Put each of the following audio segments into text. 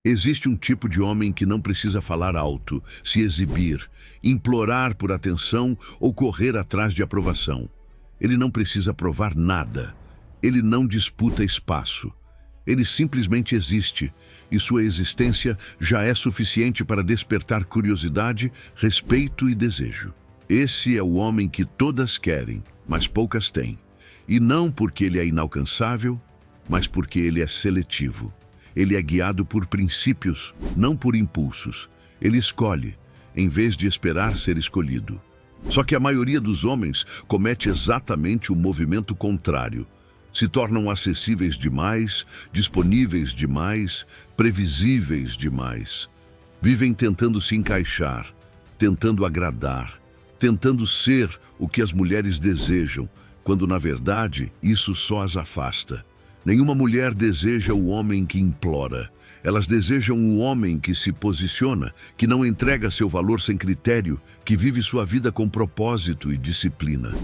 Existe um tipo de homem que não precisa falar alto, se exibir, implorar por atenção ou correr atrás de aprovação. Ele não precisa provar nada. Ele não disputa espaço. Ele simplesmente existe, e sua existência já é suficiente para despertar curiosidade, respeito e desejo. Esse é o homem que todas querem, mas poucas têm. E não porque ele é inalcançável, mas porque ele é seletivo. Ele é guiado por princípios, não por impulsos. Ele escolhe, em vez de esperar ser escolhido. Só que a maioria dos homens comete exatamente o movimento contrário. Se tornam acessíveis demais, disponíveis demais, previsíveis demais. Vivem tentando se encaixar, tentando agradar, tentando ser o que as mulheres desejam, quando na verdade isso só as afasta. Nenhuma mulher deseja o homem que implora. Elas desejam o homem que se posiciona, que não entrega seu valor sem critério, que vive sua vida com propósito e disciplina.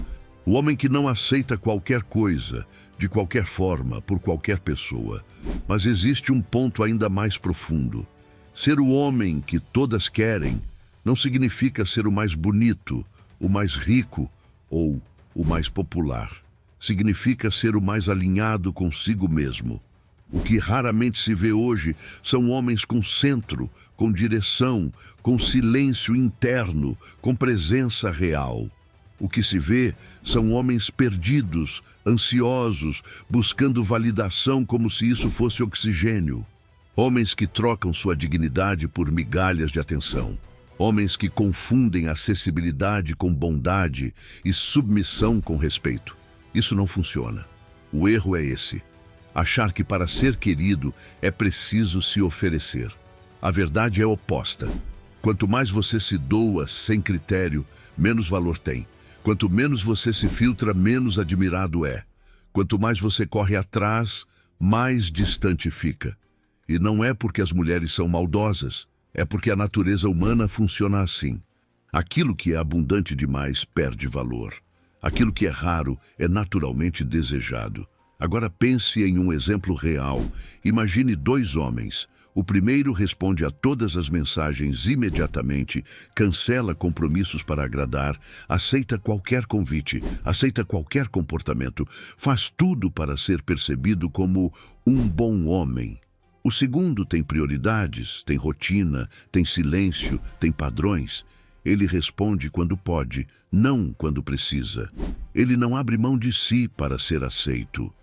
O homem que não aceita qualquer coisa, de qualquer forma, por qualquer pessoa. Mas existe um ponto ainda mais profundo. Ser o homem que todas querem não significa ser o mais bonito, o mais rico ou o mais popular. Significa ser o mais alinhado consigo mesmo. O que raramente se vê hoje são homens com centro, com direção, com silêncio interno, com presença real. O que se vê são homens perdidos, ansiosos, buscando validação como se isso fosse oxigênio. Homens que trocam sua dignidade por migalhas de atenção. Homens que confundem acessibilidade com bondade e submissão com respeito. Isso não funciona. O erro é esse. Achar que para ser querido é preciso se oferecer. A verdade é oposta. Quanto mais você se doa sem critério, menos valor tem. Quanto menos você se filtra, menos admirado é. Quanto mais você corre atrás, mais distante fica. E não é porque as mulheres são maldosas, é porque a natureza humana funciona assim. Aquilo que é abundante demais perde valor. Aquilo que é raro é naturalmente desejado. Agora pense em um exemplo real. Imagine dois homens. O primeiro responde a todas as mensagens imediatamente, cancela compromissos para agradar, aceita qualquer convite, aceita qualquer comportamento, faz tudo para ser percebido como um bom homem. O segundo tem prioridades, tem rotina, tem silêncio, tem padrões. Ele responde quando pode, não quando precisa. Ele não abre mão de si para ser aceito.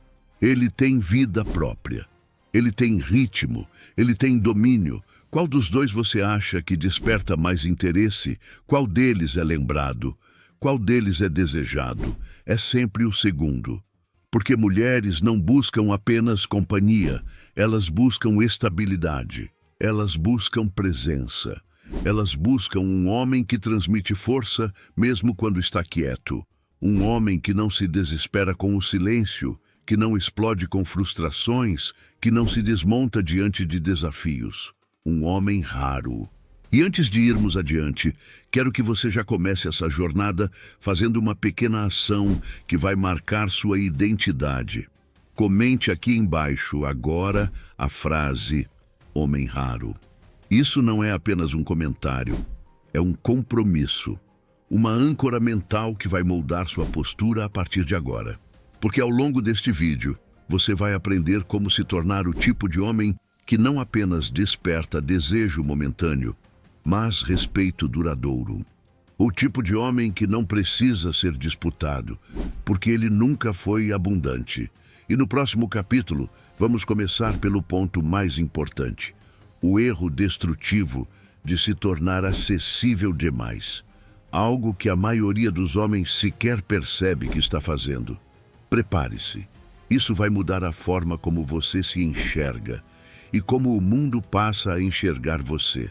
Ele tem vida própria. Ele tem ritmo. Ele tem domínio. Qual dos dois você acha que desperta mais interesse? Qual deles é lembrado? Qual deles é desejado? É sempre o segundo. Porque mulheres não buscam apenas companhia. Elas buscam estabilidade. Elas buscam presença. Elas buscam um homem que transmite força mesmo quando está quieto. Um homem que não se desespera com o silêncio, que não explode com frustrações, que não se desmonta diante de desafios. Um homem raro. E antes de irmos adiante, quero que você já comece essa jornada fazendo uma pequena ação que vai marcar sua identidade. Comente aqui embaixo agora a frase "homem raro". Isso não é apenas um comentário, é um compromisso, uma âncora mental que vai moldar sua postura a partir de agora. Porque ao longo deste vídeo, você vai aprender como se tornar o tipo de homem que não apenas desperta desejo momentâneo, mas respeito duradouro. O tipo de homem que não precisa ser disputado, porque ele nunca foi abundante. E no próximo capítulo, vamos começar pelo ponto mais importante. O erro destrutivo de se tornar acessível demais. Algo que a maioria dos homens sequer percebe que está fazendo. Prepare-se. Isso vai mudar a forma como você se enxerga e como o mundo passa a enxergar você.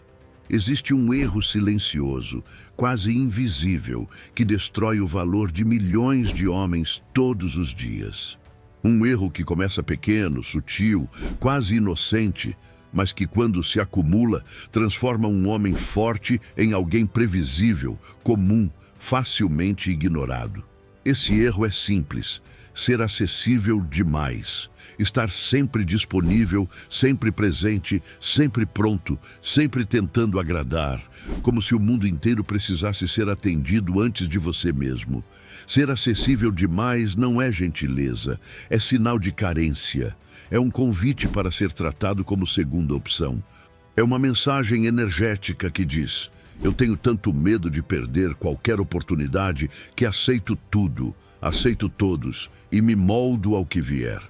Existe um erro silencioso, quase invisível, que destrói o valor de milhões de homens todos os dias. Um erro que começa pequeno, sutil, quase inocente, mas que quando se acumula, transforma um homem forte em alguém previsível, comum, facilmente ignorado. Esse erro é simples: ser acessível demais. Estar sempre disponível, sempre presente, sempre pronto, sempre tentando agradar, como se o mundo inteiro precisasse ser atendido antes de você mesmo. Ser acessível demais não é gentileza, é sinal de carência. É um convite para ser tratado como segunda opção. É uma mensagem energética que diz: eu tenho tanto medo de perder qualquer oportunidade que aceito tudo, aceito todos e me moldo ao que vier.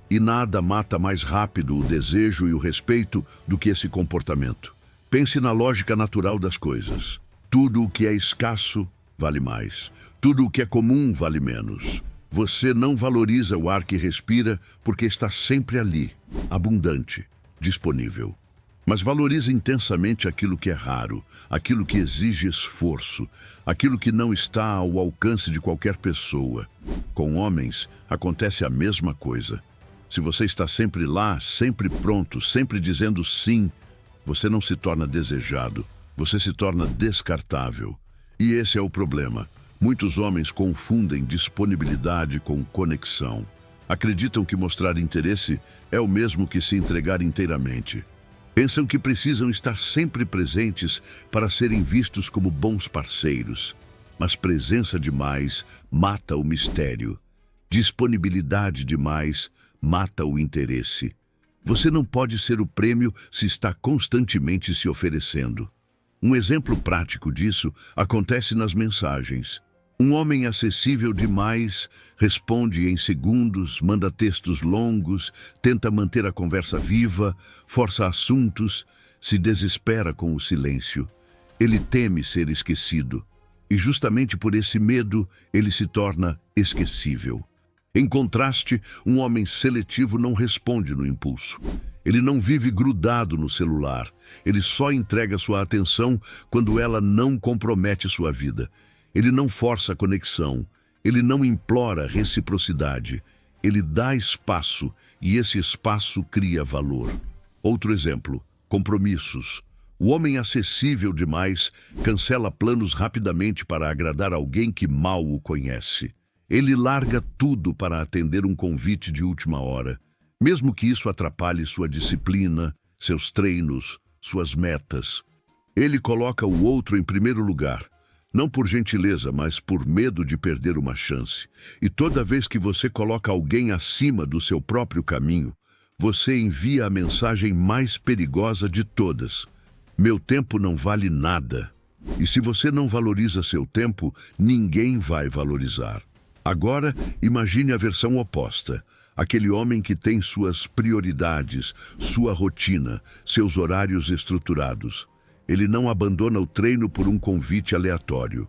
E nada mata mais rápido o desejo e o respeito do que esse comportamento. Pense na lógica natural das coisas. Tudo o que é escasso vale mais. Tudo o que é comum vale menos. Você não valoriza o ar que respira porque está sempre ali, abundante, disponível. Mas valoriza intensamente aquilo que é raro, aquilo que exige esforço, aquilo que não está ao alcance de qualquer pessoa. Com homens, acontece a mesma coisa. Se você está sempre lá, sempre pronto, sempre dizendo sim, você não se torna desejado, você se torna descartável. E esse é o problema. Muitos homens confundem disponibilidade com conexão. Acreditam que mostrar interesse é o mesmo que se entregar inteiramente. Pensam que precisam estar sempre presentes para serem vistos como bons parceiros. Mas presença demais mata o mistério. Disponibilidade demais mata o interesse. Você não pode ser o prêmio se está constantemente se oferecendo. Um exemplo prático disso acontece nas mensagens. Um homem acessível demais responde em segundos, manda textos longos, tenta manter a conversa viva, força assuntos, se desespera com o silêncio. Ele teme ser esquecido. E justamente por esse medo, ele se torna esquecível. Em contraste, um homem seletivo não responde no impulso. Ele não vive grudado no celular. Ele só entrega sua atenção quando ela não compromete sua vida. Ele não força a conexão. Ele não implora reciprocidade. Ele dá espaço e esse espaço cria valor. Outro exemplo: compromissos. O homem acessível demais cancela planos rapidamente para agradar alguém que mal o conhece. Ele larga tudo para atender um convite de última hora, mesmo que isso atrapalhe sua disciplina, seus treinos, suas metas. Ele coloca o outro em primeiro lugar, não por gentileza, mas por medo de perder uma chance. E toda vez que você coloca alguém acima do seu próprio caminho, você envia a mensagem mais perigosa de todas: meu tempo não vale nada. E se você não valoriza seu tempo, ninguém vai valorizar. Agora, imagine a versão oposta. Aquele homem que tem suas prioridades, sua rotina, seus horários estruturados. Ele não abandona o treino por um convite aleatório.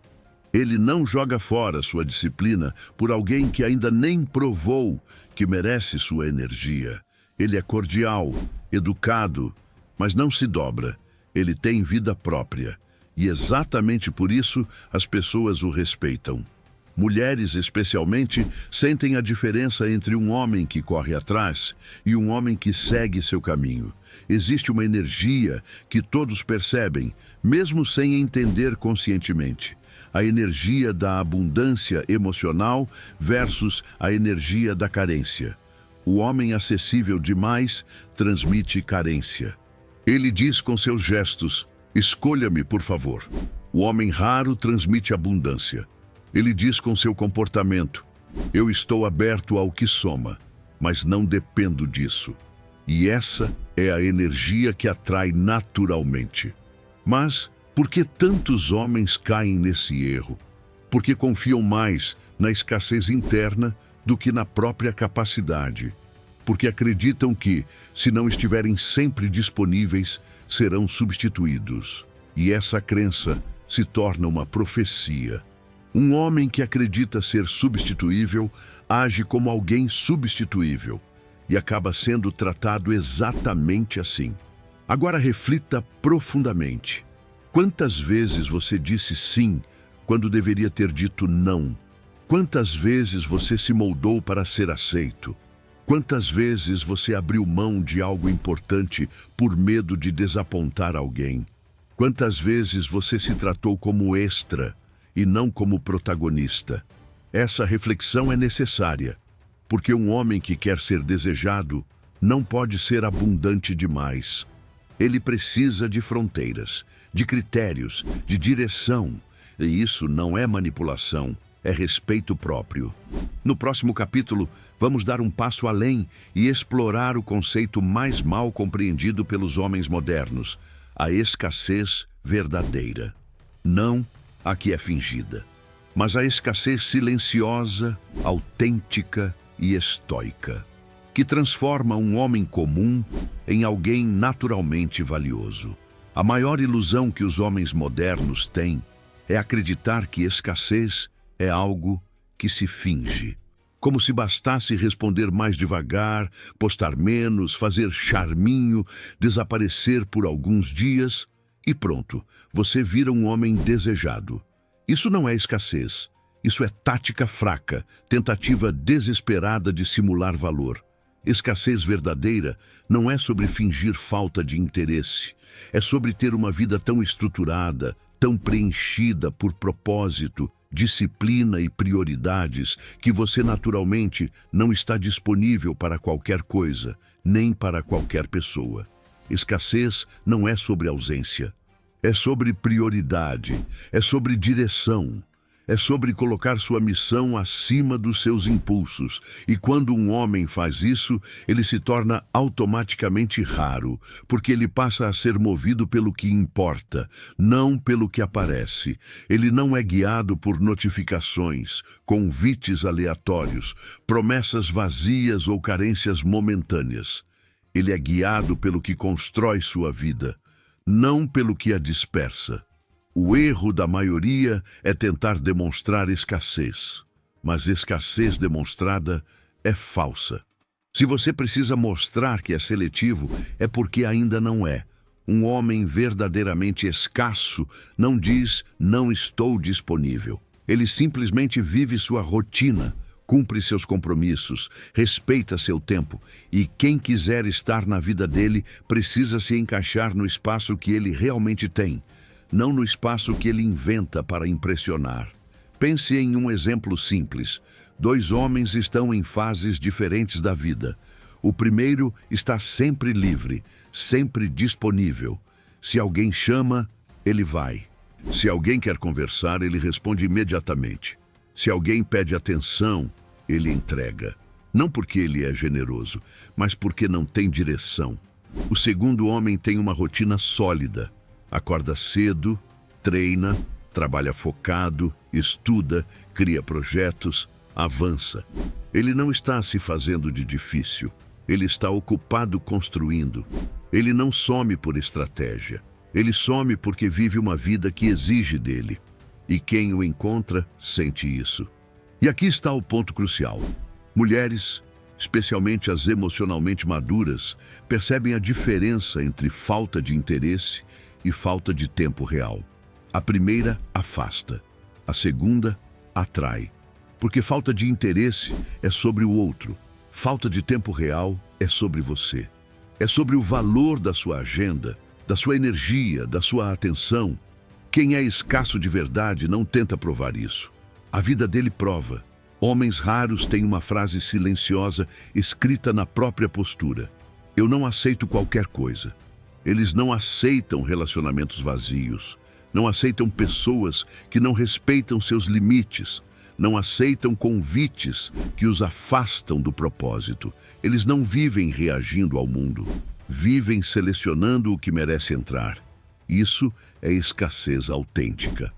Ele não joga fora sua disciplina por alguém que ainda nem provou que merece sua energia. Ele é cordial, educado, mas não se dobra. Ele tem vida própria. E exatamente por isso as pessoas o respeitam. Mulheres, especialmente, sentem a diferença entre um homem que corre atrás e um homem que segue seu caminho. Existe uma energia que todos percebem, mesmo sem entender conscientemente. A energia da abundância emocional versus a energia da carência. O homem acessível demais transmite carência. Ele diz com seus gestos: escolha-me, por favor. O homem raro transmite abundância. Ele diz com seu comportamento: eu estou aberto ao que soma, mas não dependo disso. E essa é a energia que atrai naturalmente. Mas por que tantos homens caem nesse erro? Porque confiam mais na escassez interna do que na própria capacidade. Porque acreditam que, se não estiverem sempre disponíveis, serão substituídos. E essa crença se torna uma profecia. Um homem que acredita ser substituível age como alguém substituível e acaba sendo tratado exatamente assim. Agora reflita profundamente. Quantas vezes você disse sim quando deveria ter dito não? Quantas vezes você se moldou para ser aceito? Quantas vezes você abriu mão de algo importante por medo de desapontar alguém? Quantas vezes você se tratou como extra e não como protagonista? Essa reflexão é necessária, porque um homem que quer ser desejado não pode ser abundante demais. Ele precisa de fronteiras, de critérios, de direção. E isso não é manipulação, é respeito próprio. No próximo capítulo, vamos dar um passo além e explorar o conceito mais mal compreendido pelos homens modernos: a escassez verdadeira. Não a que é fingida, mas a escassez silenciosa, autêntica e estoica, que transforma um homem comum em alguém naturalmente valioso. A maior ilusão que os homens modernos têm é acreditar que escassez é algo que se finge. Como se bastasse responder mais devagar, postar menos, fazer charminho, desaparecer por alguns dias e pronto, você vira um homem desejado. Isso não é escassez. Isso é tática fraca, tentativa desesperada de simular valor. Escassez verdadeira não é sobre fingir falta de interesse. É sobre ter uma vida tão estruturada, tão preenchida por propósito, disciplina e prioridades, que você naturalmente não está disponível para qualquer coisa, nem para qualquer pessoa. Escassez não é sobre ausência. É sobre prioridade, é sobre direção. É sobre colocar sua missão acima dos seus impulsos. E quando um homem faz isso, ele se torna automaticamente raro, porque ele passa a ser movido pelo que importa, não pelo que aparece. Ele não é guiado por notificações, convites aleatórios, promessas vazias ou carências momentâneas. Ele é guiado pelo que constrói sua vida, não pelo que a dispersa. O erro da maioria é tentar demonstrar escassez, mas escassez demonstrada é falsa. Se você precisa mostrar que é seletivo, é porque ainda não é. Um homem verdadeiramente escasso não diz "não estou disponível". Ele simplesmente vive sua rotina, cumpre seus compromissos, respeita seu tempo, e quem quiser estar na vida dele precisa se encaixar no espaço que ele realmente tem, não no espaço que ele inventa para impressionar. Pense em um exemplo simples. 2 homens estão em fases diferentes da vida. O primeiro está sempre livre, sempre disponível. Se alguém chama, ele vai. Se alguém quer conversar, ele responde imediatamente. Se alguém pede atenção, ele entrega. Não porque ele é generoso, mas porque não tem direção. O segundo homem tem uma rotina sólida. Acorda cedo, treina, trabalha focado, estuda, cria projetos, avança. Ele não está se fazendo de difícil. Ele está ocupado construindo. Ele não some por estratégia. Ele some porque vive uma vida que exige dele. E quem o encontra, sente isso. E aqui está o ponto crucial. Mulheres, especialmente as emocionalmente maduras, percebem a diferença entre falta de interesse e falta de tempo real. A primeira afasta, a segunda atrai. Porque falta de interesse é sobre o outro, falta de tempo real é sobre você. É sobre o valor da sua agenda, da sua energia, da sua atenção. Quem é escasso de verdade não tenta provar isso. A vida dele prova. Homens raros têm uma frase silenciosa escrita na própria postura: eu não aceito qualquer coisa. Eles não aceitam relacionamentos vazios, não aceitam pessoas que não respeitam seus limites, não aceitam convites que os afastam do propósito. Eles não vivem reagindo ao mundo, vivem selecionando o que merece entrar. Isso é escassez autêntica.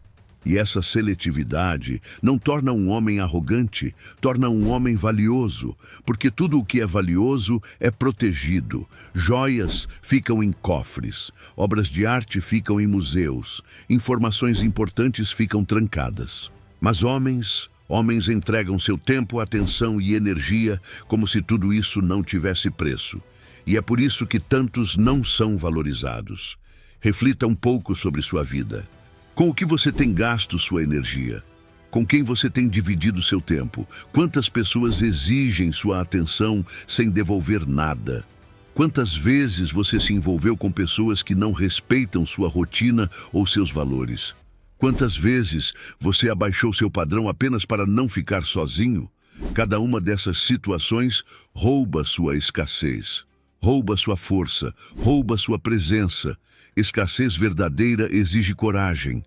E essa seletividade não torna um homem arrogante, torna um homem valioso, porque tudo o que é valioso é protegido. Joias ficam em cofres, obras de arte ficam em museus, informações importantes ficam trancadas. Mas homens entregam seu tempo, atenção e energia como se tudo isso não tivesse preço. E é por isso que tantos não são valorizados. Reflita um pouco sobre sua vida. Com o que você tem gasto sua energia? Com quem você tem dividido seu tempo? Quantas pessoas exigem sua atenção sem devolver nada? Quantas vezes você se envolveu com pessoas que não respeitam sua rotina ou seus valores? Quantas vezes você abaixou seu padrão apenas para não ficar sozinho? Cada uma dessas situações rouba sua escassez, rouba sua força, rouba sua presença. Escassez verdadeira exige coragem.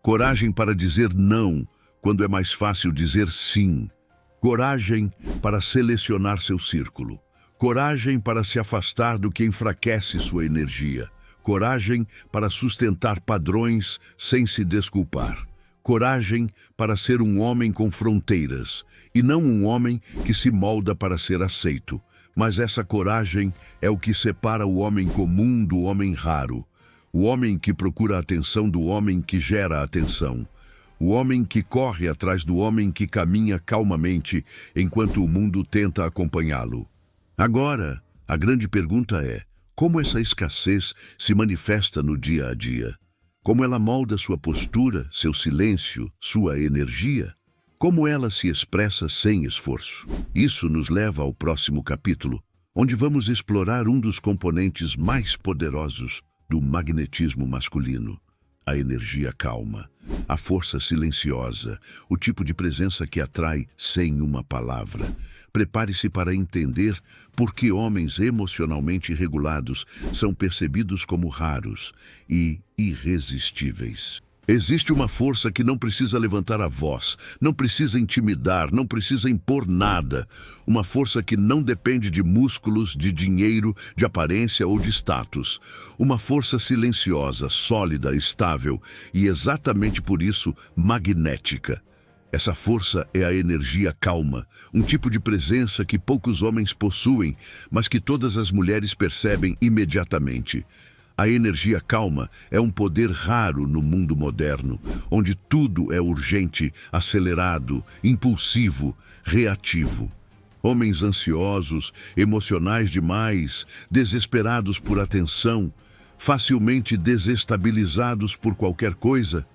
Coragem para dizer não, quando é mais fácil dizer sim. Coragem para selecionar seu círculo. Coragem para se afastar do que enfraquece sua energia. Coragem para sustentar padrões sem se desculpar. Coragem para ser um homem com fronteiras, e não um homem que se molda para ser aceito. Mas essa coragem é o que separa o homem comum do homem raro. O homem que procura a atenção do homem que gera atenção. O homem que corre atrás do homem que caminha calmamente enquanto o mundo tenta acompanhá-lo. Agora, a grande pergunta é: como essa escassez se manifesta no dia a dia? Como ela molda sua postura, seu silêncio, sua energia? Como ela se expressa sem esforço? Isso nos leva ao próximo capítulo, onde vamos explorar um dos componentes mais poderosos do magnetismo masculino: a energia calma, a força silenciosa, o tipo de presença que atrai sem uma palavra. Prepare-se para entender por que homens emocionalmente regulados são percebidos como raros e irresistíveis. Existe uma força que não precisa levantar a voz, não precisa intimidar, não precisa impor nada. Uma força que não depende de músculos, de dinheiro, de aparência ou de status. Uma força silenciosa, sólida, estável e, exatamente por isso, magnética. Essa força é a energia calma, um tipo de presença que poucos homens possuem, mas que todas as mulheres percebem imediatamente. A energia calma é um poder raro no mundo moderno, onde tudo é urgente, acelerado, impulsivo, reativo. Homens ansiosos, emocionais demais, desesperados por atenção, facilmente desestabilizados por qualquer coisa,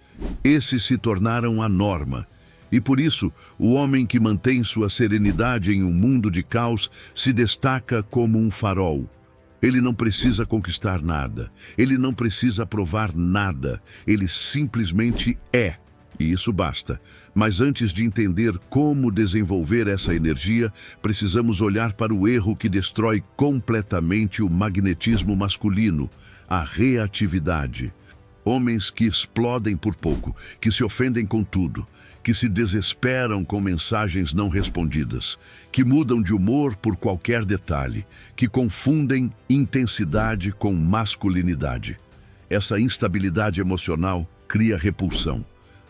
esses se tornaram a norma. E por isso, o homem que mantém sua serenidade em um mundo de caos se destaca como um farol. Ele não precisa conquistar nada, ele não precisa provar nada, ele simplesmente é. E isso basta. Mas antes de entender como desenvolver essa energia, precisamos olhar para o erro que destrói completamente o magnetismo masculino: a reatividade. Homens que explodem por pouco, que se ofendem com tudo, que se desesperam com mensagens não respondidas, que mudam de humor por qualquer detalhe, que confundem intensidade com masculinidade. Essa instabilidade emocional cria repulsão,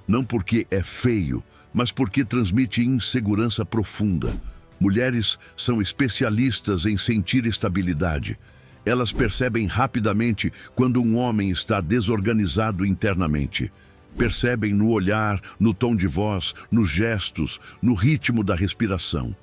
não porque é feio, mas porque transmite insegurança profunda. Mulheres são especialistas em sentir estabilidade. Elas percebem rapidamente quando um homem está desorganizado internamente. Percebem no olhar, no tom de voz, nos gestos, no ritmo da respiração.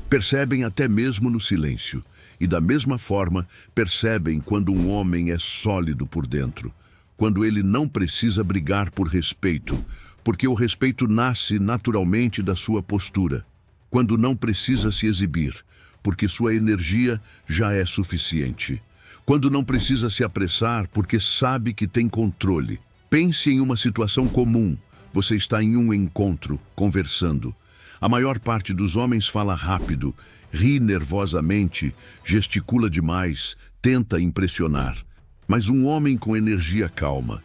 Percebem até mesmo no silêncio. E da mesma forma, percebem quando um homem é sólido por dentro. Quando ele não precisa brigar por respeito, porque o respeito nasce naturalmente da sua postura. Quando não precisa se exibir, porque sua energia já é suficiente. Quando não precisa se apressar, porque sabe que tem controle. Pense em uma situação comum. Você está em um encontro, conversando. A maior parte dos homens fala rápido, ri nervosamente, gesticula demais, tenta impressionar. Mas um homem com energia calma,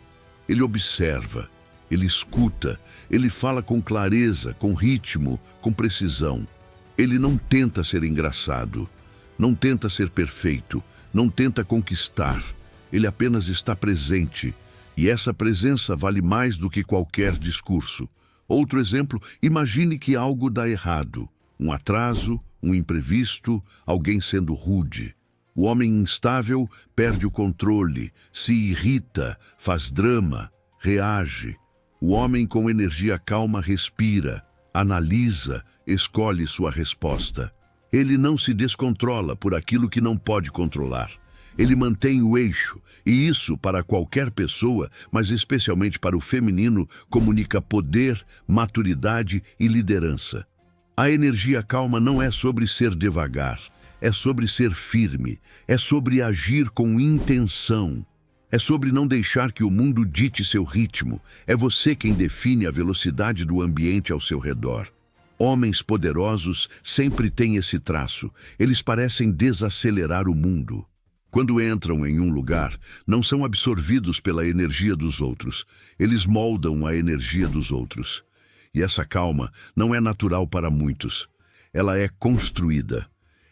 ele observa, ele escuta, ele fala com clareza, com ritmo, com precisão. Ele não tenta ser engraçado, não tenta ser perfeito, não tenta conquistar. Ele apenas está presente. E essa presença vale mais do que qualquer discurso. Outro exemplo, imagine que algo dá errado. Um atraso, um imprevisto, alguém sendo rude. O homem instável perde o controle, se irrita, faz drama, reage. O homem com energia calma respira, analisa, escolhe sua resposta. Ele não se descontrola por aquilo que não pode controlar. Ele mantém o eixo, e isso, para qualquer pessoa, mas especialmente para o feminino, comunica poder, maturidade e liderança. A energia calma não é sobre ser devagar, é sobre ser firme, é sobre agir com intenção. É sobre não deixar que o mundo dite seu ritmo. É você quem define a velocidade do ambiente ao seu redor. Homens poderosos sempre têm esse traço. Eles parecem desacelerar o mundo. Quando entram em um lugar, não são absorvidos pela energia dos outros. Eles moldam a energia dos outros. E essa calma não é natural para muitos. Ela é construída.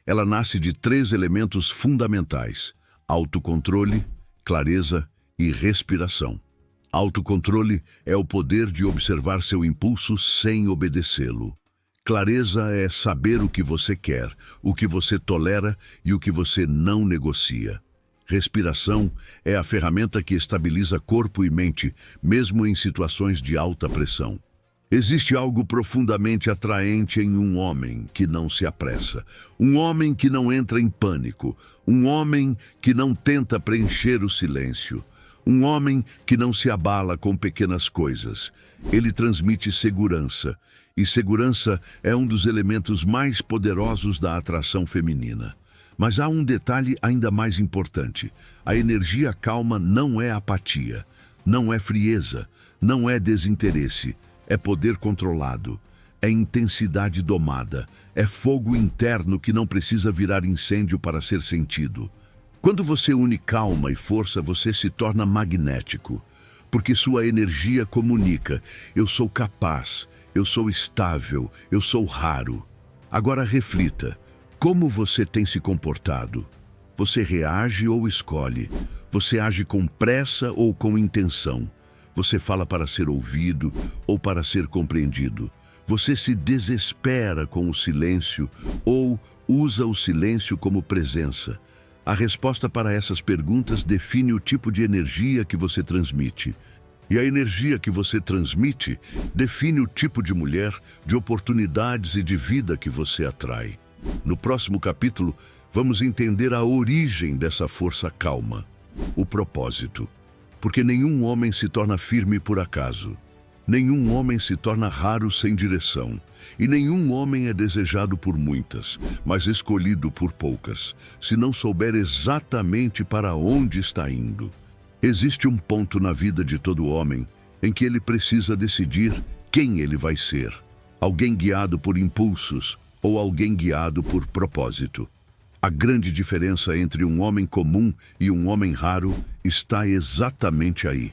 Ela nasce de 3 elementos fundamentais: autocontrole, clareza e respiração. Autocontrole é o poder de observar seu impulso sem obedecê-lo. Clareza é saber o que você quer, o que você tolera e o que você não negocia. Respiração é a ferramenta que estabiliza corpo e mente, mesmo em situações de alta pressão. Existe algo profundamente atraente em um homem que não se apressa, um homem que não entra em pânico, um homem que não tenta preencher o silêncio, um homem que não se abala com pequenas coisas. Ele transmite segurança, e segurança é um dos elementos mais poderosos da atração feminina. Mas há um detalhe ainda mais importante: a energia calma não é apatia, não é frieza, não é desinteresse. É poder controlado, é intensidade domada, é fogo interno que não precisa virar incêndio para ser sentido. Quando você une calma e força, você se torna magnético, porque sua energia comunica: eu sou capaz, eu sou estável, eu sou raro. Agora reflita, como você tem se comportado? Você reage ou escolhe? Você age com pressa ou com intenção? Você fala para ser ouvido ou para ser compreendido? Você se desespera com o silêncio ou usa o silêncio como presença? A resposta para essas perguntas define o tipo de energia que você transmite. E a energia que você transmite define o tipo de mulher, de oportunidades e de vida que você atrai. No próximo capítulo, vamos entender a origem dessa força calma, o propósito. Porque nenhum homem se torna firme por acaso. Nenhum homem se torna raro sem direção. E nenhum homem é desejado por muitas, mas escolhido por poucas, se não souber exatamente para onde está indo. Existe um ponto na vida de todo homem em que ele precisa decidir quem ele vai ser. Alguém guiado por impulsos ou alguém guiado por propósito. A grande diferença entre um homem comum e um homem raro está exatamente aí.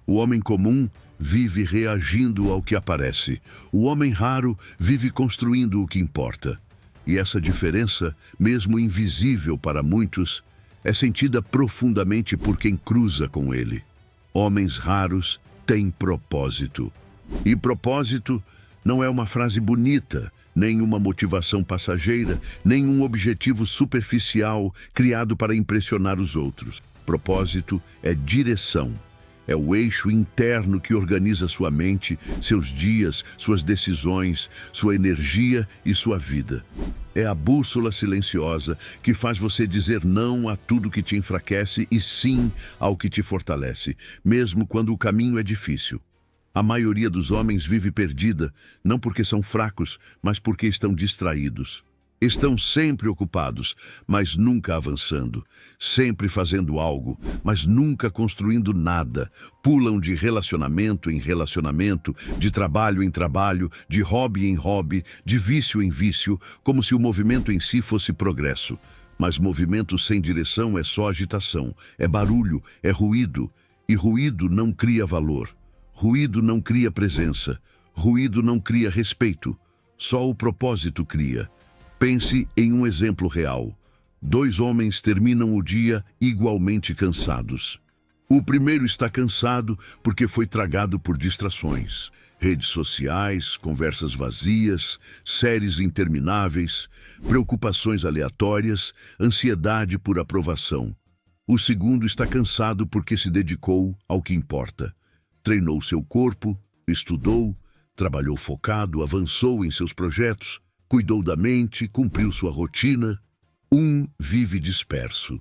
O homem comum vive reagindo ao que aparece. O homem raro vive construindo o que importa. E essa diferença, mesmo invisível para muitos, é sentida profundamente por quem cruza com ele. Homens raros têm propósito. E propósito não é uma frase bonita, nem uma motivação passageira, nem um objetivo superficial criado para impressionar os outros. Propósito é direção. É o eixo interno que organiza sua mente, seus dias, suas decisões, sua energia e sua vida. É a bússola silenciosa que faz você dizer não a tudo que te enfraquece e sim ao que te fortalece, mesmo quando o caminho é difícil. A maioria dos homens vive perdida, não porque são fracos, mas porque estão distraídos. Estão sempre ocupados, mas nunca avançando. Sempre fazendo algo, mas nunca construindo nada. Pulam de relacionamento em relacionamento, de trabalho em trabalho, de hobby em hobby, de vício em vício, como se o movimento em si fosse progresso. Mas movimento sem direção é só agitação, é barulho, é ruído. E ruído não cria valor. Ruído não cria presença. Ruído não cria respeito. Só o propósito cria. Pense em um exemplo real. 2 homens terminam o dia igualmente cansados. O primeiro está cansado porque foi tragado por distrações. Redes sociais, conversas vazias, séries intermináveis, preocupações aleatórias, ansiedade por aprovação. O segundo está cansado porque se dedicou ao que importa. Treinou seu corpo, estudou, trabalhou focado, avançou em seus projetos, cuidou da mente, cumpriu sua rotina. Um vive disperso,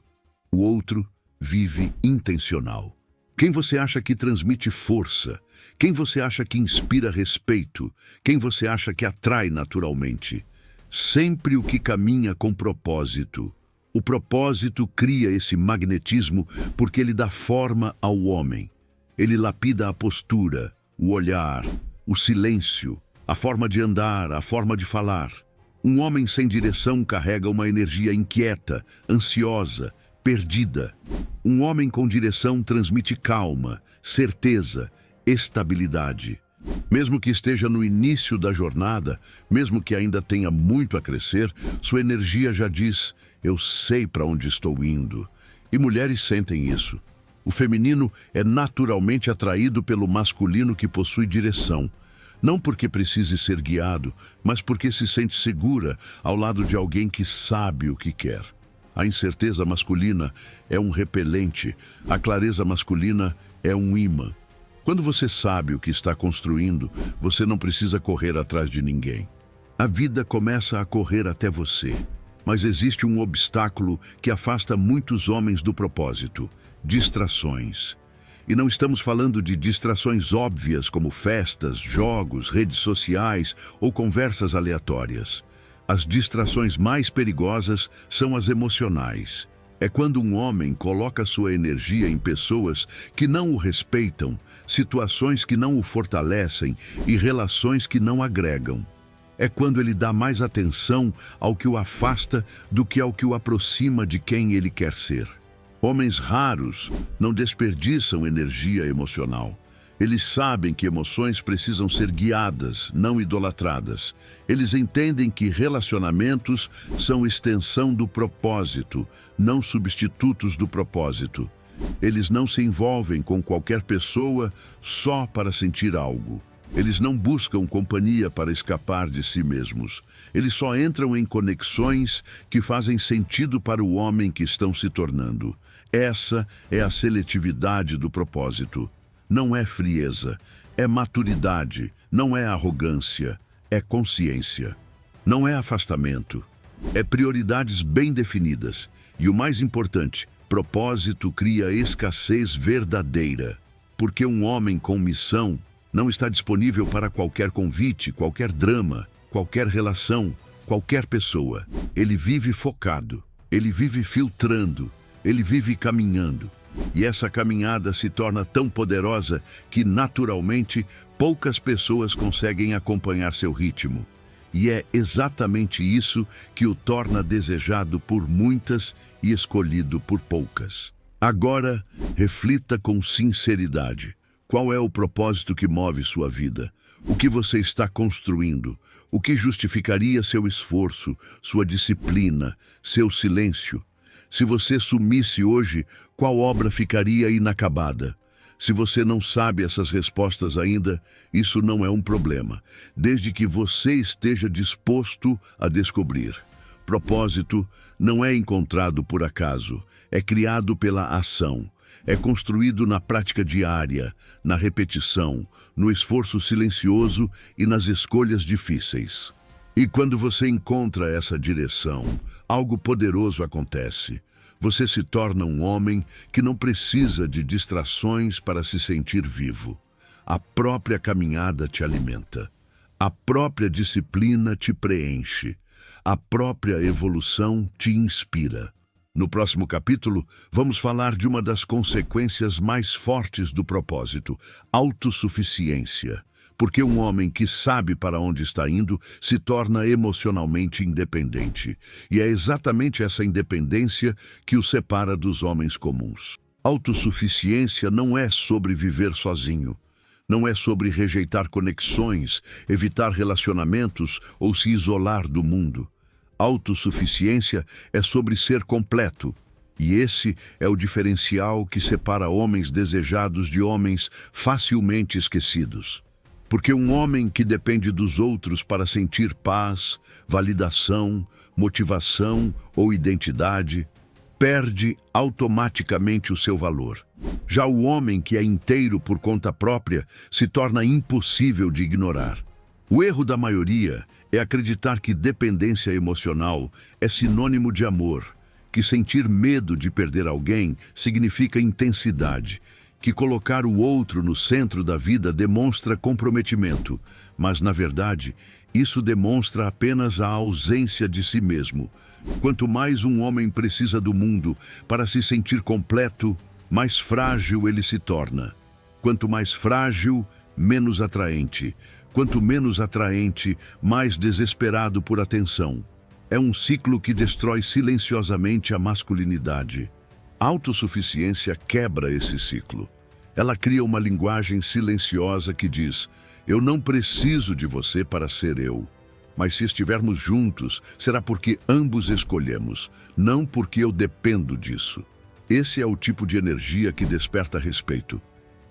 o outro vive intencional. Quem você acha que transmite força? Quem você acha que inspira respeito? Quem você acha que atrai naturalmente? Sempre o que caminha com propósito. O propósito cria esse magnetismo porque ele dá forma ao homem. Ele lapida a postura, o olhar, o silêncio, a forma de andar, a forma de falar. Um homem sem direção carrega uma energia inquieta, ansiosa, perdida. Um homem com direção transmite calma, certeza, estabilidade. Mesmo que esteja no início da jornada, mesmo que ainda tenha muito a crescer, sua energia já diz: eu sei para onde estou indo. E mulheres sentem isso. O feminino é naturalmente atraído pelo masculino que possui direção. Não porque precise ser guiado, mas porque se sente segura ao lado de alguém que sabe o que quer. A incerteza masculina é um repelente, a clareza masculina é um imã. Quando você sabe o que está construindo, você não precisa correr atrás de ninguém. A vida começa a correr até você. Mas existe um obstáculo que afasta muitos homens do propósito: distrações. E não estamos falando de distrações óbvias como festas, jogos, redes sociais ou conversas aleatórias. As distrações mais perigosas são as emocionais. É quando um homem coloca sua energia em pessoas que não o respeitam, situações que não o fortalecem e relações que não agregam. É quando ele dá mais atenção ao que o afasta do que ao que o aproxima de quem ele quer ser. Homens raros não desperdiçam energia emocional. Eles sabem que emoções precisam ser guiadas, não idolatradas. Eles entendem que relacionamentos são extensão do propósito, não substitutos do propósito. Eles não se envolvem com qualquer pessoa só para sentir algo. Eles não buscam companhia para escapar de si mesmos. Eles só entram em conexões que fazem sentido para o homem que estão se tornando. Essa é a seletividade do propósito. Não é frieza, é maturidade, não é arrogância, é consciência. Não é afastamento, é prioridades bem definidas. E o mais importante, propósito cria escassez verdadeira. Porque um homem com missão não está disponível para qualquer convite, qualquer drama, qualquer relação, qualquer pessoa. Ele vive focado, ele vive filtrando, ele vive caminhando. E essa caminhada se torna tão poderosa que, naturalmente, poucas pessoas conseguem acompanhar seu ritmo. E é exatamente isso que o torna desejado por muitas e escolhido por poucas. Agora, reflita com sinceridade. Qual é o propósito que move sua vida? O que você está construindo? O que justificaria seu esforço, sua disciplina, seu silêncio? Se você sumisse hoje, qual obra ficaria inacabada? Se você não sabe essas respostas ainda, isso não é um problema, desde que você esteja disposto a descobrir. Propósito não é encontrado por acaso, é criado pela ação. É construído na prática diária, na repetição, no esforço silencioso e nas escolhas difíceis. E quando você encontra essa direção, algo poderoso acontece. Você se torna um homem que não precisa de distrações para se sentir vivo. A própria caminhada te alimenta. A própria disciplina te preenche. A própria evolução te inspira. No próximo capítulo, vamos falar de uma das consequências mais fortes do propósito: autossuficiência. Porque um homem que sabe para onde está indo se torna emocionalmente independente. E é exatamente essa independência que o separa dos homens comuns. Autossuficiência não é sobre viver sozinho. Não é sobre rejeitar conexões, evitar relacionamentos ou se isolar do mundo. Autossuficiência é sobre ser completo. E esse é o diferencial que separa homens desejados de homens facilmente esquecidos. Porque um homem que depende dos outros para sentir paz, validação, motivação ou identidade, perde automaticamente o seu valor. Já o homem que é inteiro por conta própria se torna impossível de ignorar. O erro da maioria é acreditar que dependência emocional é sinônimo de amor, que sentir medo de perder alguém significa intensidade, que colocar o outro no centro da vida demonstra comprometimento, mas, na verdade, isso demonstra apenas a ausência de si mesmo. Quanto mais um homem precisa do mundo para se sentir completo, mais frágil ele se torna. Quanto mais frágil, menos atraente. Quanto menos atraente, mais desesperado por atenção. É um ciclo que destrói silenciosamente a masculinidade. A autossuficiência quebra esse ciclo. Ela cria uma linguagem silenciosa que diz: eu não preciso de você para ser eu. Mas se estivermos juntos, será porque ambos escolhemos, não porque eu dependo disso. Esse é o tipo de energia que desperta respeito.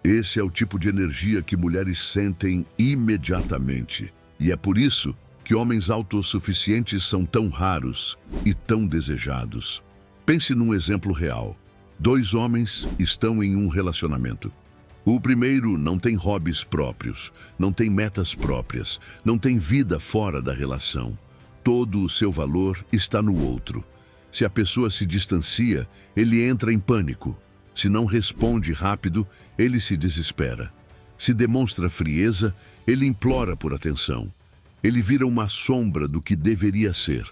Esse é o tipo de energia que mulheres sentem imediatamente. E é por isso que homens autossuficientes são tão raros e tão desejados. Pense num exemplo real. 2 homens estão em um relacionamento. O primeiro não tem hobbies próprios, não tem metas próprias, não tem vida fora da relação. Todo o seu valor está no outro. Se a pessoa se distancia, ele entra em pânico. Se não responde rápido, ele se desespera. Se demonstra frieza, ele implora por atenção. Ele vira uma sombra do que deveria ser.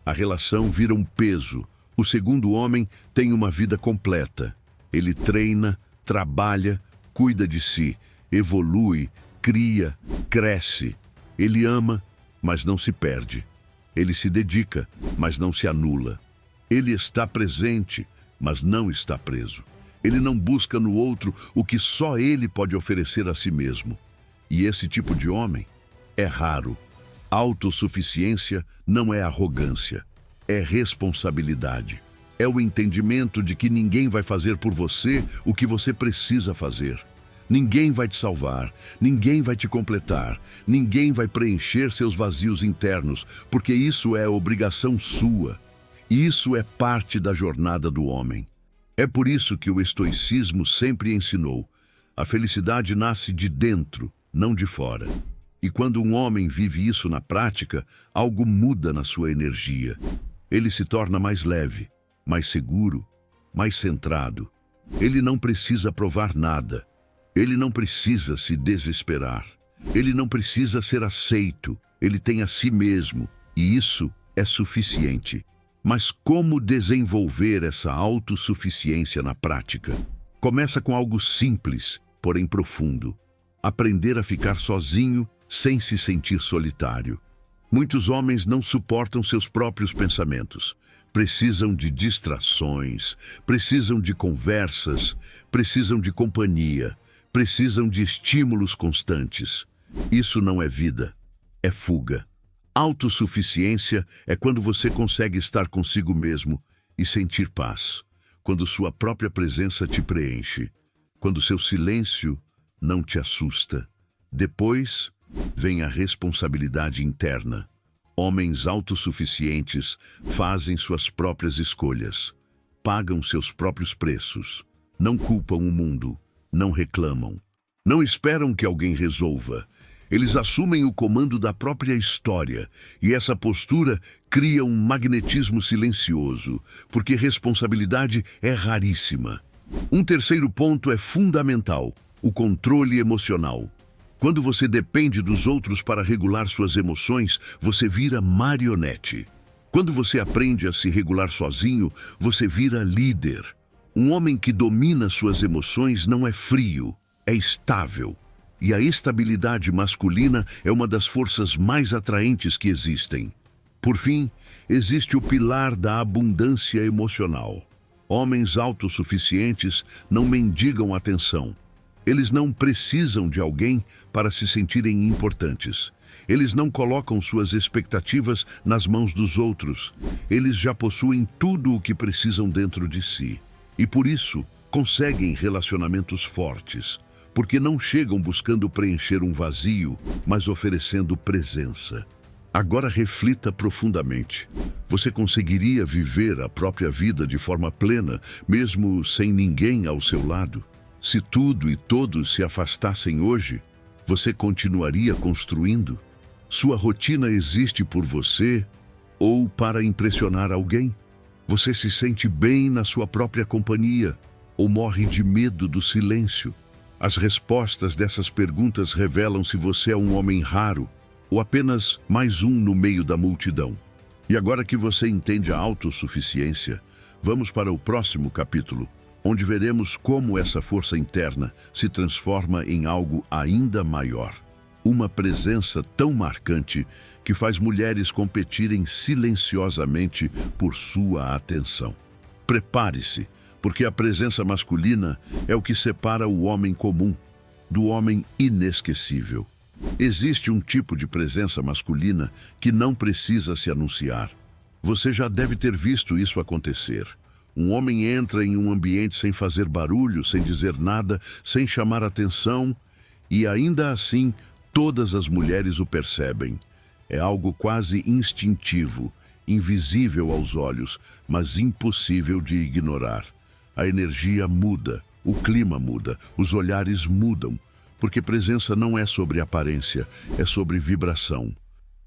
A relação vira um peso. O segundo homem tem uma vida completa. Ele treina, trabalha, cuida de si, evolui, cria, cresce. Ele ama, mas não se perde. Ele se dedica, mas não se anula. Ele está presente, mas não está preso. Ele não busca no outro o que só ele pode oferecer a si mesmo. E esse tipo de homem é raro. Autossuficiência não é arrogância, é responsabilidade. É o entendimento de que ninguém vai fazer por você o que você precisa fazer. Ninguém vai te salvar, ninguém vai te completar, ninguém vai preencher seus vazios internos, porque isso é obrigação sua. E isso é parte da jornada do homem. É por isso que o estoicismo sempre ensinou: a felicidade nasce de dentro, não de fora. E quando um homem vive isso na prática, algo muda na sua energia. Ele se torna mais leve, mais seguro, mais centrado. Ele não precisa provar nada. Ele não precisa se desesperar. Ele não precisa ser aceito. Ele tem a si mesmo, e isso é suficiente. Mas como desenvolver essa autossuficiência na prática? Começa com algo simples, porém profundo. Aprender a ficar sozinho sem se sentir solitário. Muitos homens não suportam seus próprios pensamentos. Precisam de distrações, precisam de conversas, precisam de companhia, precisam de estímulos constantes. Isso não é vida, é fuga. Autossuficiência é quando você consegue estar consigo mesmo e sentir paz, quando sua própria presença te preenche, quando seu silêncio não te assusta. Depois vem a responsabilidade interna. Homens autossuficientes fazem suas próprias escolhas, pagam seus próprios preços, não culpam o mundo, não reclamam, não esperam que alguém resolva. Eles assumem o comando da própria história, e essa postura cria um magnetismo silencioso, porque responsabilidade é raríssima. Um terceiro ponto é fundamental: o controle emocional. Quando você depende dos outros para regular suas emoções, você vira marionete. Quando você aprende a se regular sozinho, você vira líder. Um homem que domina suas emoções não é frio, é estável. E a estabilidade masculina é uma das forças mais atraentes que existem. Por fim, existe o pilar da abundância emocional. Homens autossuficientes não mendigam atenção. Eles não precisam de alguém para se sentirem importantes. Eles não colocam suas expectativas nas mãos dos outros. Eles já possuem tudo o que precisam dentro de si. E por isso, conseguem relacionamentos fortes, porque não chegam buscando preencher um vazio, mas oferecendo presença. Agora reflita profundamente. Você conseguiria viver a própria vida de forma plena, mesmo sem ninguém ao seu lado? Se tudo e todos se afastassem hoje, você continuaria construindo? Sua rotina existe por você ou para impressionar alguém? Você se sente bem na sua própria companhia? ou morre de medo do silêncio? As respostas dessas perguntas revelam se você é um homem raro ou apenas mais um no meio da multidão. E agora que você entende a autossuficiência, vamos para o próximo capítulo, onde veremos como essa força interna se transforma em algo ainda maior. Uma presença tão marcante que faz mulheres competirem silenciosamente por sua atenção. Prepare-se, porque a presença masculina é o que separa o homem comum do homem inesquecível. Existe um tipo de presença masculina que não precisa se anunciar. Você já deve ter visto isso acontecer. Um homem entra em um ambiente sem fazer barulho, sem dizer nada, sem chamar atenção, e ainda assim todas as mulheres o percebem. É algo quase instintivo, invisível aos olhos, mas impossível de ignorar. A energia muda, o clima muda, os olhares mudam, porque presença não é sobre aparência, é sobre vibração.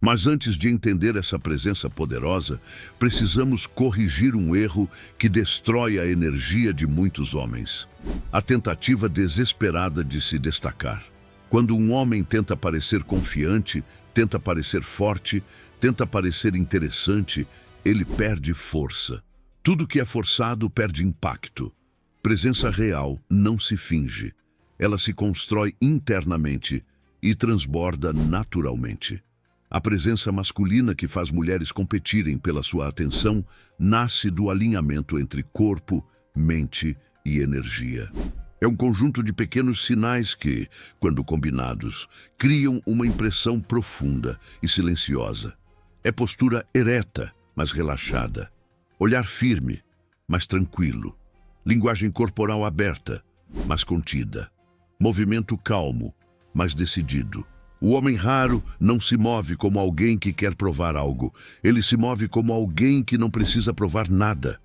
Mas antes de entender essa presença poderosa, precisamos corrigir um erro que destrói a energia de muitos homens. A tentativa desesperada de se destacar. Quando um homem tenta parecer confiante, tenta parecer forte, tenta parecer interessante, ele perde força. Tudo que é forçado perde impacto. Presença real não se finge. Ela se constrói internamente e transborda naturalmente. A presença masculina que faz mulheres competirem pela sua atenção nasce do alinhamento entre corpo, mente e energia. É um conjunto de pequenos sinais que, quando combinados, criam uma impressão profunda e silenciosa. É postura ereta, mas relaxada. Olhar firme, mas tranquilo. Linguagem corporal aberta, mas contida. Movimento calmo, mas decidido. O homem raro não se move como alguém que quer provar algo. Ele se move como alguém que não precisa provar nada.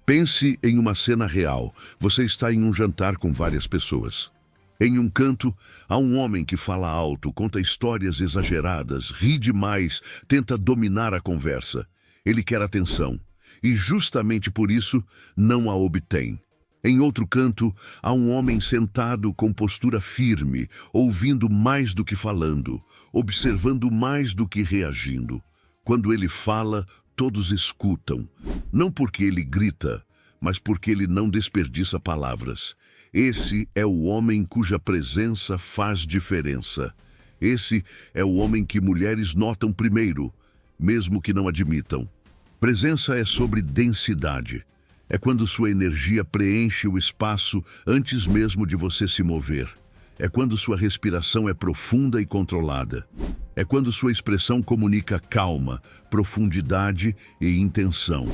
Pense em uma cena real. Você está em um jantar com várias pessoas. Em um canto, há um homem que fala alto, conta histórias exageradas, ri demais, tenta dominar a conversa. Ele quer atenção. E justamente por isso não a obtém. Em outro canto, há um homem sentado com postura firme, ouvindo mais do que falando, observando mais do que reagindo. Quando ele fala, todos escutam, não porque ele grita, mas porque ele não desperdiça palavras. Esse é o homem cuja presença faz diferença. Esse é o homem que mulheres notam primeiro, mesmo que não admitam. Presença é sobre densidade. É quando sua energia preenche o espaço antes mesmo de você se mover. É quando sua respiração é profunda e controlada. É quando sua expressão comunica calma, profundidade e intenção.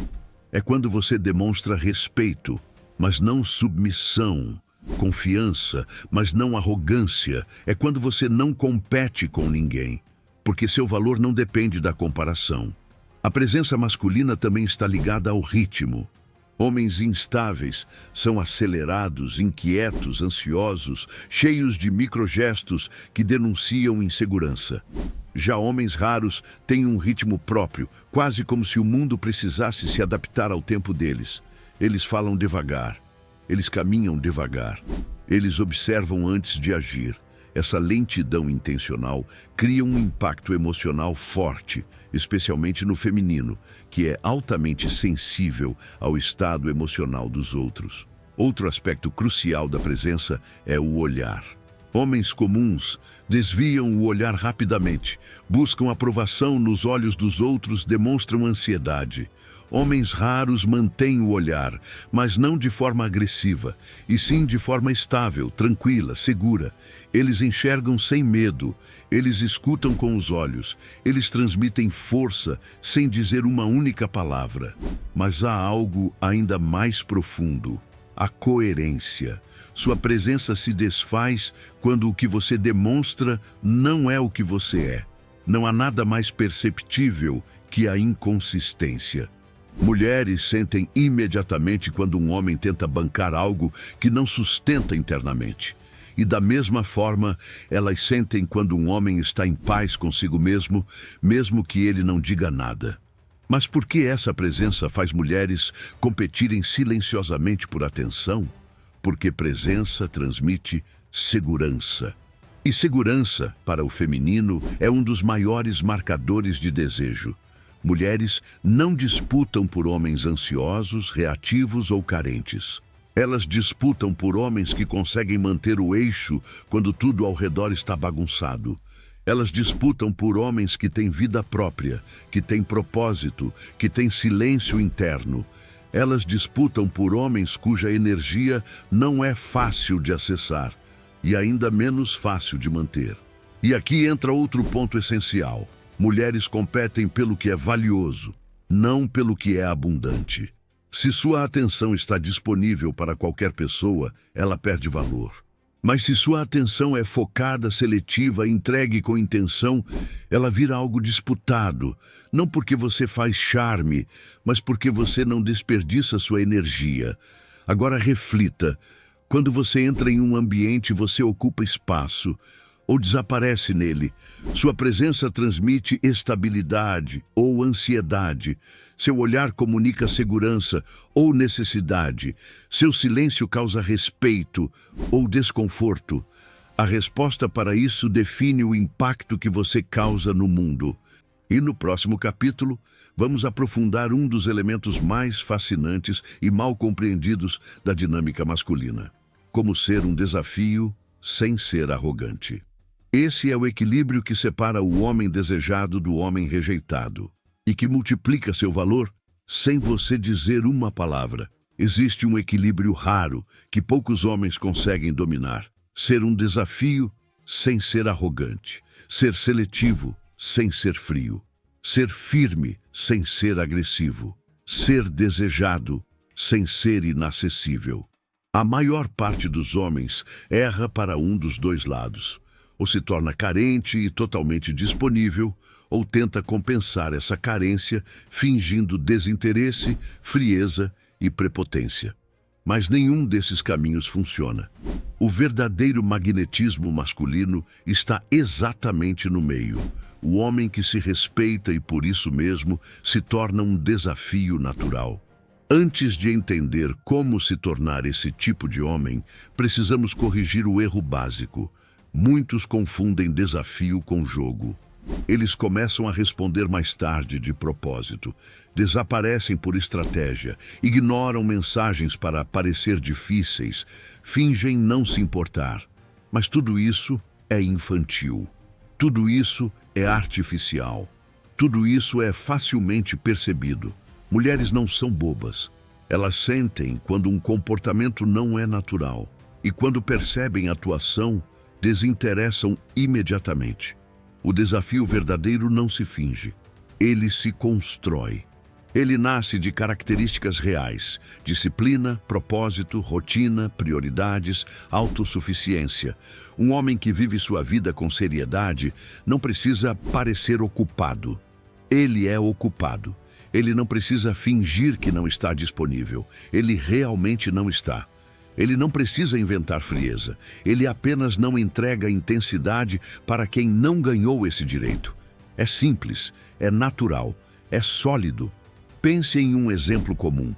É quando você demonstra respeito, mas não submissão, confiança, mas não arrogância. É quando você não compete com ninguém, porque seu valor não depende da comparação. A presença masculina também está ligada ao ritmo. Homens instáveis são acelerados, inquietos, ansiosos, cheios de microgestos que denunciam insegurança. Já homens raros têm um ritmo próprio, quase como se o mundo precisasse se adaptar ao tempo deles. Eles falam devagar, eles caminham devagar, eles observam antes de agir. Essa lentidão intencional cria um impacto emocional forte, especialmente no feminino, que é altamente sensível ao estado emocional dos outros. Outro aspecto crucial da presença é o olhar. Homens comuns desviam o olhar rapidamente, buscam aprovação nos olhos dos outros, demonstram ansiedade. Homens raros mantêm o olhar, mas não de forma agressiva, e sim de forma estável, tranquila, segura. Eles enxergam sem medo, eles escutam com os olhos, eles transmitem força sem dizer uma única palavra. Mas há algo ainda mais profundo: a coerência. Sua presença se desfaz quando o que você demonstra não é o que você é. Não há nada mais perceptível que a inconsistência. Mulheres sentem imediatamente quando um homem tenta bancar algo que não sustenta internamente. E da mesma forma, elas sentem quando um homem está em paz consigo mesmo, mesmo que ele não diga nada. Mas por que essa presença faz mulheres competirem silenciosamente por atenção? porque presença transmite segurança. E segurança, para o feminino, é um dos maiores marcadores de desejo. Mulheres não disputam por homens ansiosos, reativos ou carentes. Elas disputam por homens que conseguem manter o eixo quando tudo ao redor está bagunçado. Elas disputam por homens que têm vida própria, que têm propósito, que têm silêncio interno. Elas disputam por homens cuja energia não é fácil de acessar e ainda menos fácil de manter. E aqui entra outro ponto essencial. Mulheres competem pelo que é valioso, não pelo que é abundante. Se sua atenção está disponível para qualquer pessoa, ela perde valor. Mas se sua atenção é focada, seletiva, entregue com intenção, ela vira algo disputado, não porque você faz charme, mas porque você não desperdiça sua energia. Agora reflita, quando você entra em um ambiente, você ocupa espaço ou desaparece nele. Sua presença transmite estabilidade ou ansiedade. Seu olhar comunica segurança ou necessidade. Seu silêncio causa respeito ou desconforto. A resposta para isso define o impacto que você causa no mundo. E no próximo capítulo, vamos aprofundar um dos elementos mais fascinantes e mal compreendidos da dinâmica masculina: como ser um desafio sem ser arrogante. Esse é o equilíbrio que separa o homem desejado do homem rejeitado e que multiplica seu valor sem você dizer uma palavra. Existe um equilíbrio raro que poucos homens conseguem dominar: ser um desafio sem ser arrogante, ser seletivo sem ser frio, ser firme sem ser agressivo, ser desejado sem ser inacessível. A maior parte dos homens erra para um dos dois lados. Ou se torna carente e totalmente disponível, ou tenta compensar essa carência fingindo desinteresse, frieza e prepotência. Mas nenhum desses caminhos funciona. O verdadeiro magnetismo masculino está exatamente no meio. O homem que se respeita e por isso mesmo se torna um desafio natural. Antes de entender como se tornar esse tipo de homem, precisamos corrigir o erro básico. Muitos confundem desafio com jogo. Eles começam a responder mais tarde de propósito, desaparecem por estratégia, ignoram mensagens para parecer difíceis, fingem não se importar. Mas tudo isso é infantil. Tudo isso é artificial. Tudo isso é facilmente percebido. Mulheres não são bobas. Elas sentem quando um comportamento não é natural e quando percebem a atuação, desinteressam imediatamente. O desafio verdadeiro não se finge, ele se constrói. Ele nasce de características reais: disciplina, propósito, rotina, prioridades, autossuficiência. Um homem que vive sua vida com seriedade não precisa parecer ocupado. Ele é ocupado. Ele não precisa fingir que não está disponível. Ele realmente não está. Ele não precisa inventar frieza. Ele apenas não entrega intensidade para quem não ganhou esse direito. É simples, é natural, é sólido. Pense em um exemplo comum.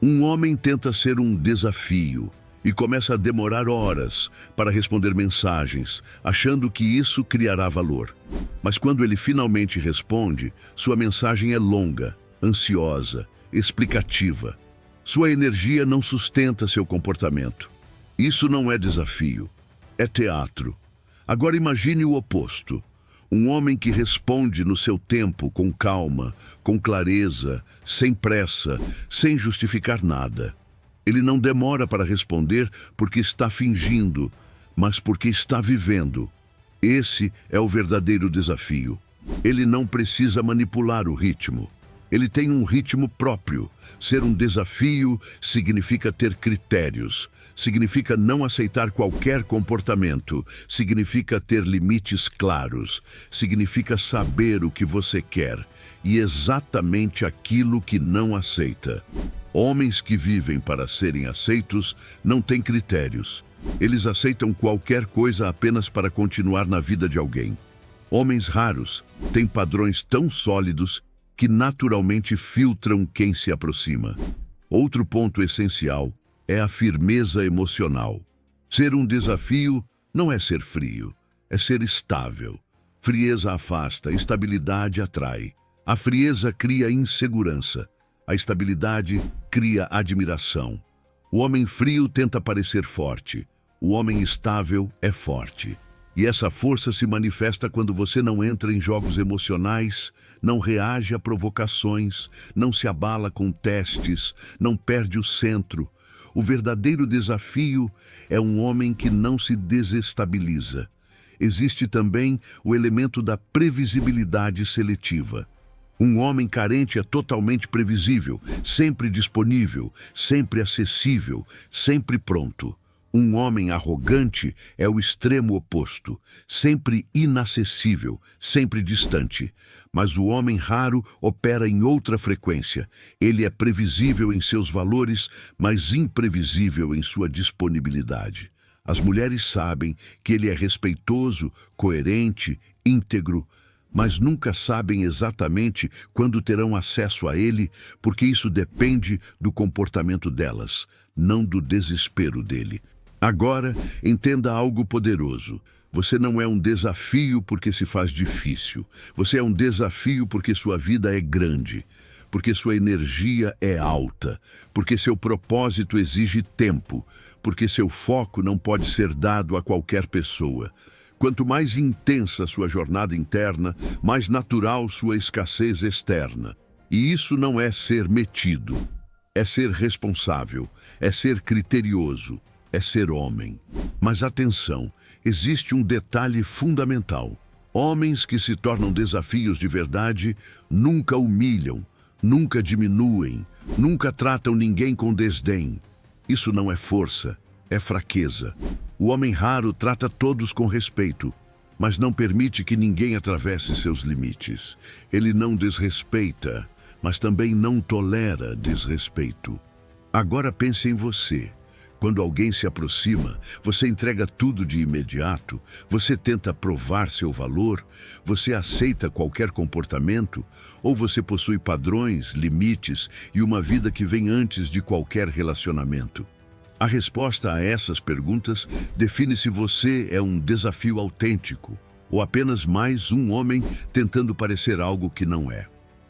Um homem tenta ser um desafio e começa a demorar horas para responder mensagens, achando que isso criará valor. Mas quando ele finalmente responde, sua mensagem é longa, ansiosa, explicativa. Sua energia não sustenta seu comportamento. Isso não é desafio, é teatro. Agora imagine o oposto. Um homem que responde no seu tempo, com calma, com clareza, sem pressa, sem justificar nada. Ele não demora para responder porque está fingindo, mas porque está vivendo. Esse é o verdadeiro desafio. Ele não precisa manipular o ritmo. Ele tem um ritmo próprio. Ser um desafio significa ter critérios, significa não aceitar qualquer comportamento, significa ter limites claros, significa saber o que você quer e exatamente aquilo que não aceita. Homens que vivem para serem aceitos não têm critérios. Eles aceitam qualquer coisa apenas para continuar na vida de alguém. Homens raros têm padrões tão sólidos que naturalmente filtram quem se aproxima. Outro ponto essencial é a firmeza emocional. Ser um desafio não é ser frio, é ser estável. Frieza afasta, estabilidade atrai. A frieza cria insegurança, a estabilidade cria admiração. O homem frio tenta parecer forte, o homem estável é forte. E essa força se manifesta quando você não entra em jogos emocionais, não reage a provocações, não se abala com testes, não perde o centro. O verdadeiro desafio é um homem que não se desestabiliza. Existe também o elemento da previsibilidade seletiva. Um homem carente é totalmente previsível, sempre disponível, sempre acessível, sempre pronto. Um homem arrogante é o extremo oposto, sempre inacessível, sempre distante. Mas o homem raro opera em outra frequência. Ele é previsível em seus valores, mas imprevisível em sua disponibilidade. As mulheres sabem que ele é respeitoso, coerente, íntegro, mas nunca sabem exatamente quando terão acesso a ele, porque isso depende do comportamento delas, não do desespero dele. Agora, entenda algo poderoso. Você não é um desafio porque se faz difícil. Você é um desafio porque sua vida é grande, porque sua energia é alta, porque seu propósito exige tempo, porque seu foco não pode ser dado a qualquer pessoa. Quanto mais intensa sua jornada interna, mais natural sua escassez externa. E isso não é ser metido, é ser responsável, é ser criterioso, é ser homem. Mas atenção, existe um detalhe fundamental. Homens que se tornam desafios de verdade nunca humilham, nunca diminuem, nunca tratam ninguém com desdém. Isso não é força, é fraqueza. O homem raro trata todos com respeito, mas não permite que ninguém atravesse seus limites. Ele não desrespeita, mas também não tolera desrespeito. Agora pense em você. Quando alguém se aproxima, você entrega tudo de imediato, você tenta provar seu valor, você aceita qualquer comportamento, ou você possui padrões, limites e uma vida que vem antes de qualquer relacionamento? A resposta a essas perguntas define se você é um desafio autêntico ou apenas mais um homem tentando parecer algo que não é.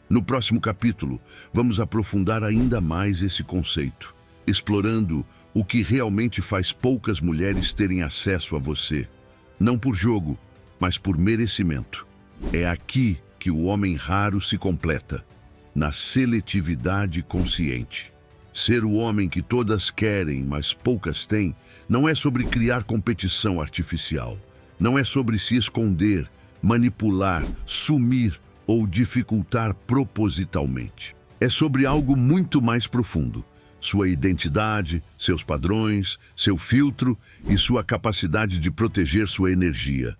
No próximo capítulo, vamos aprofundar ainda mais esse conceito, explorando o que realmente faz poucas mulheres terem acesso a você, não por jogo, mas por merecimento. É aqui que o homem raro se completa, na seletividade consciente. Ser o homem que todas querem, mas poucas têm, não é sobre criar competição artificial. Não é sobre se esconder, manipular, sumir ou dificultar propositalmente. É sobre algo muito mais profundo. Sua identidade, seus padrões, seu filtro e sua capacidade de proteger sua energia.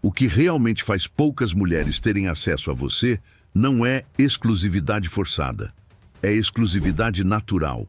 O que realmente faz poucas mulheres terem acesso a você não é exclusividade forçada. É exclusividade natural.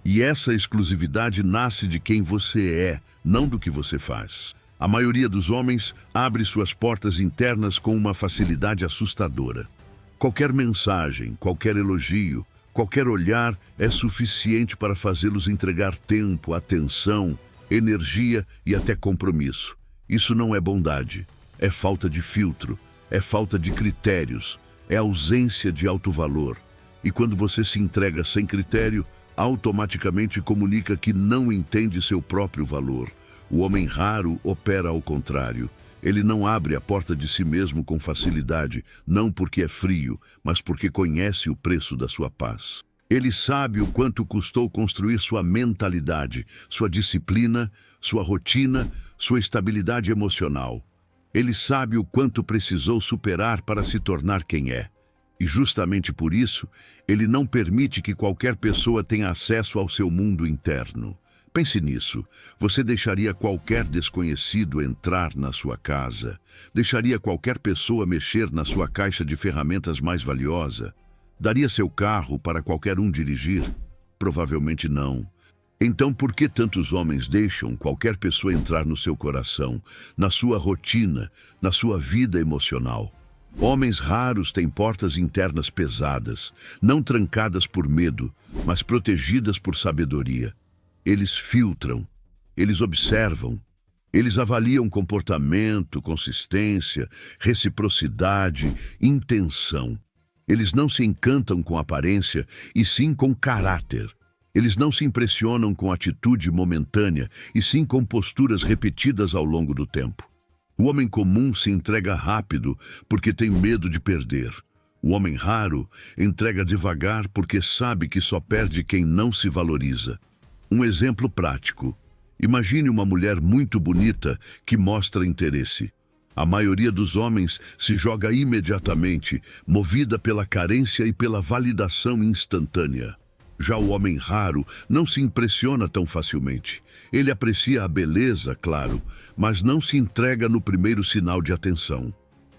E essa exclusividade nasce de quem você é, não do que você faz. A maioria dos homens abre suas portas internas com uma facilidade assustadora. Qualquer mensagem, qualquer elogio, qualquer olhar é suficiente para fazê-los entregar tempo, atenção, energia e até compromisso. Isso não é bondade, é falta de filtro, é falta de critérios, é ausência de autovalor. E quando você se entrega sem critério, automaticamente comunica que não entende seu próprio valor. O homem raro opera ao contrário. Ele não abre a porta de si mesmo com facilidade, não porque é frio, mas porque conhece o preço da sua paz. Ele sabe o quanto custou construir sua mentalidade, sua disciplina, sua rotina, sua estabilidade emocional. Ele sabe o quanto precisou superar para se tornar quem é. E justamente por isso, ele não permite que qualquer pessoa tenha acesso ao seu mundo interno. Pense nisso. Você deixaria qualquer desconhecido entrar na sua casa? Deixaria qualquer pessoa mexer na sua caixa de ferramentas mais valiosa? Daria seu carro para qualquer um dirigir? Provavelmente não. Então, por que tantos homens deixam qualquer pessoa entrar no seu coração, na sua rotina, na sua vida emocional? Homens raros têm portas internas pesadas, não trancadas por medo, mas protegidas por sabedoria. Eles filtram, eles observam, eles avaliam comportamento, consistência, reciprocidade, intenção. Eles não se encantam com aparência, e sim com caráter. Eles não se impressionam com atitude momentânea, e sim com posturas repetidas ao longo do tempo. O homem comum se entrega rápido porque tem medo de perder. O homem raro entrega devagar porque sabe que só perde quem não se valoriza. Um exemplo prático. Imagine uma mulher muito bonita que mostra interesse. A maioria dos homens se joga imediatamente, movida pela carência e pela validação instantânea. Já o homem raro não se impressiona tão facilmente. Ele aprecia a beleza, claro, mas não se entrega no primeiro sinal de atenção.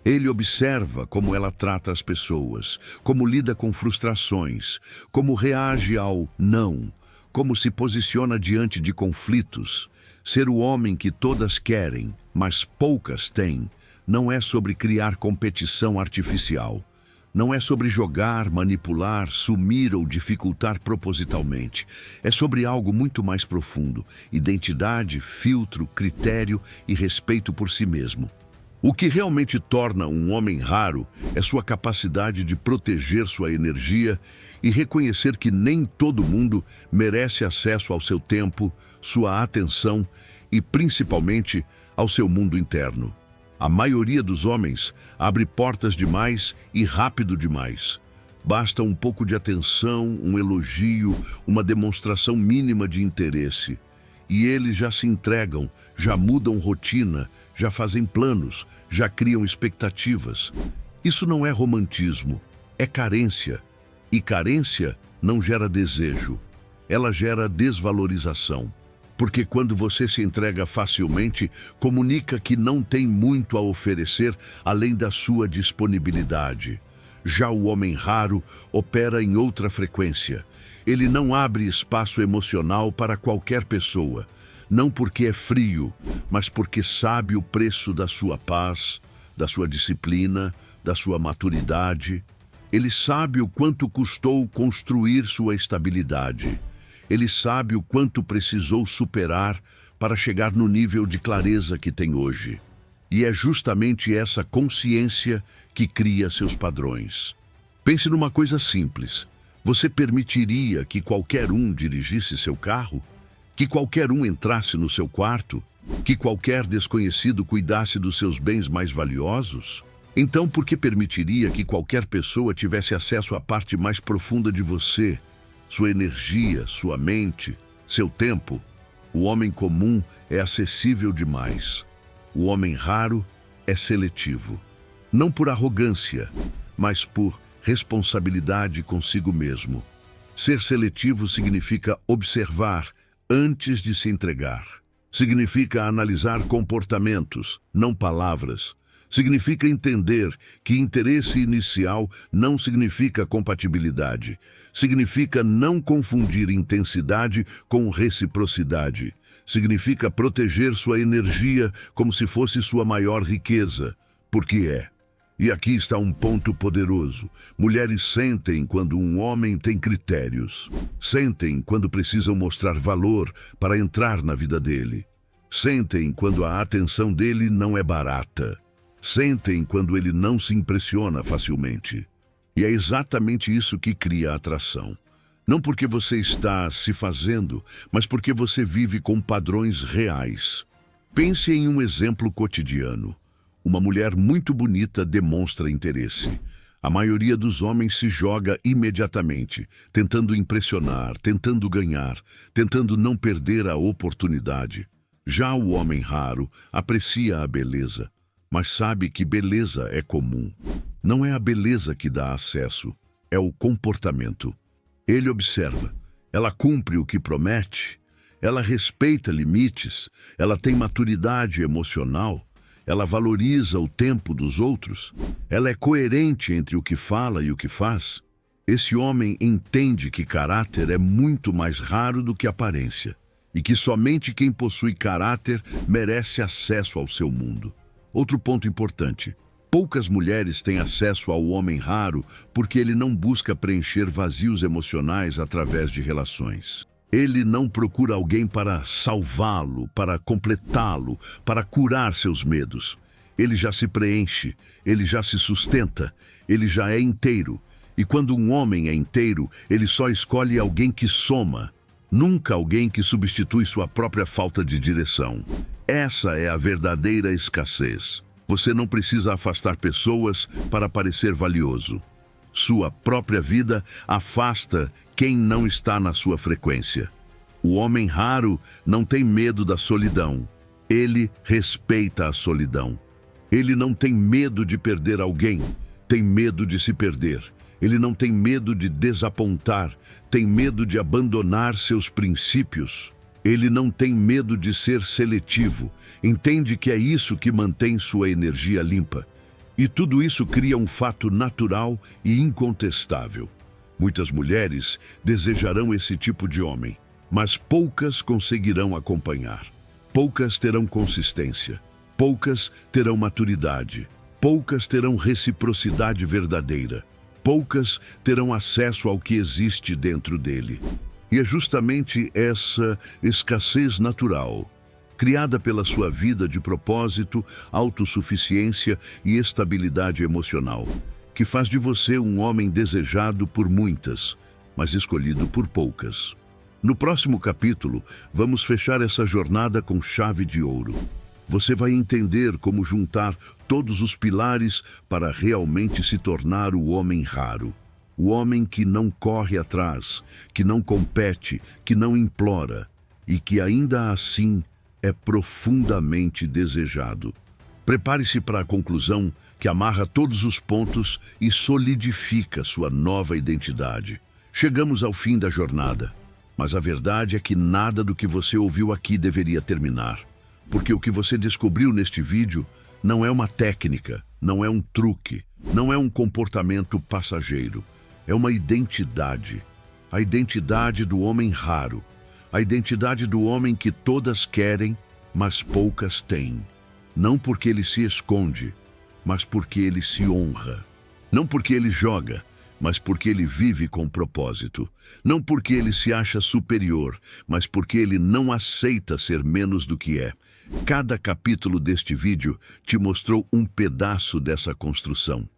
Ele observa como ela trata as pessoas, como lida com frustrações, como reage ao não, como se posiciona diante de conflitos. Ser o homem que todas querem, mas poucas têm, não é sobre criar competição artificial. Não é sobre jogar, manipular, sumir ou dificultar propositalmente. É sobre algo muito mais profundo: identidade, filtro, critério e respeito por si mesmo. O que realmente torna um homem raro é sua capacidade de proteger sua energia e reconhecer que nem todo mundo merece acesso ao seu tempo, sua atenção e, principalmente, ao seu mundo interno. A maioria dos homens abre portas demais e rápido demais. Basta um pouco de atenção, um elogio, uma demonstração mínima de interesse. E eles já se entregam, já mudam rotina, já fazem planos, já criam expectativas. Isso não é romantismo, é carência. E carência não gera desejo, ela gera desvalorização. Porque quando você se entrega facilmente, comunica que não tem muito a oferecer além da sua disponibilidade. Já o homem raro opera em outra frequência. Ele não abre espaço emocional para qualquer pessoa, não porque é frio, mas porque sabe o preço da sua paz, da sua disciplina, da sua maturidade. Ele sabe o quanto custou construir sua estabilidade. Ele sabe o quanto precisou superar para chegar no nível de clareza que tem hoje. E é justamente essa consciência que cria seus padrões. Pense numa coisa simples. Você permitiria que qualquer um dirigisse seu carro? Que qualquer um entrasse no seu quarto? Que qualquer desconhecido cuidasse dos seus bens mais valiosos? Então, por que permitiria que qualquer pessoa tivesse acesso à parte mais profunda de você? Sua energia, sua mente, seu tempo? O homem comum é acessível demais. O homem raro é seletivo. Não por arrogância, mas por responsabilidade consigo mesmo. Ser seletivo significa observar antes de se entregar. Significa analisar comportamentos, não palavras. Significa entender que interesse inicial não significa compatibilidade. Significa não confundir intensidade com reciprocidade. Significa proteger sua energia como se fosse sua maior riqueza, porque é. E aqui está um ponto poderoso. Mulheres sentem quando um homem tem critérios. Sentem quando precisam mostrar valor para entrar na vida dele. Sentem quando a atenção dele não é barata. Sentem quando ele não se impressiona facilmente. E é exatamente isso que cria a atração. Não porque você está se fazendo, mas porque você vive com padrões reais. Pense em um exemplo cotidiano. Uma mulher muito bonita demonstra interesse. A maioria dos homens se joga imediatamente, tentando impressionar, tentando ganhar, tentando não perder a oportunidade. Já o homem raro aprecia a beleza, mas sabe que beleza é comum. Não é a beleza que dá acesso, é o comportamento. Ele observa, ela cumpre o que promete, ela respeita limites, ela tem maturidade emocional, ela valoriza o tempo dos outros, ela é coerente entre o que fala e o que faz. Esse homem entende que caráter é muito mais raro do que aparência, e que somente quem possui caráter merece acesso ao seu mundo. Outro ponto importante: poucas mulheres têm acesso ao homem raro porque ele não busca preencher vazios emocionais através de relações. Ele não procura alguém para salvá-lo, para completá-lo, para curar seus medos. Ele já se preenche, ele já se sustenta, ele já é inteiro. E quando um homem é inteiro, ele só escolhe alguém que soma, nunca alguém que substitui sua própria falta de direção. Essa é a verdadeira escassez. Você não precisa afastar pessoas para parecer valioso. Sua própria vida afasta quem não está na sua frequência. O homem raro não tem medo da solidão. Ele respeita a solidão. Ele não tem medo de perder alguém, tem medo de se perder. Ele não tem medo de desapontar, tem medo de abandonar seus princípios. Ele não tem medo de ser seletivo, entende que é isso que mantém sua energia limpa. E tudo isso cria um fato natural e incontestável. Muitas mulheres desejarão esse tipo de homem, mas poucas conseguirão acompanhar. Poucas terão consistência, poucas terão maturidade, poucas terão reciprocidade verdadeira, poucas terão acesso ao que existe dentro dele. E é justamente essa escassez natural, criada pela sua vida de propósito, autossuficiência e estabilidade emocional, que faz de você um homem desejado por muitas, mas escolhido por poucas. No próximo capítulo, vamos fechar essa jornada com chave de ouro. Você vai entender como juntar todos os pilares para realmente se tornar o homem raro. O homem que não corre atrás, que não compete, que não implora e que ainda assim é profundamente desejado. Prepare-se para a conclusão que amarra todos os pontos e solidifica sua nova identidade. Chegamos ao fim da jornada, mas a verdade é que nada do que você ouviu aqui deveria terminar, porque o que você descobriu neste vídeo não é uma técnica, não é um truque, não é um comportamento passageiro. É uma identidade, a identidade do homem raro, a identidade do homem que todas querem, mas poucas têm. Não porque ele se esconde, mas porque ele se honra. Não porque ele joga, mas porque ele vive com propósito. Não porque ele se acha superior, mas porque ele não aceita ser menos do que é. Cada capítulo deste vídeo te mostrou um pedaço dessa construção.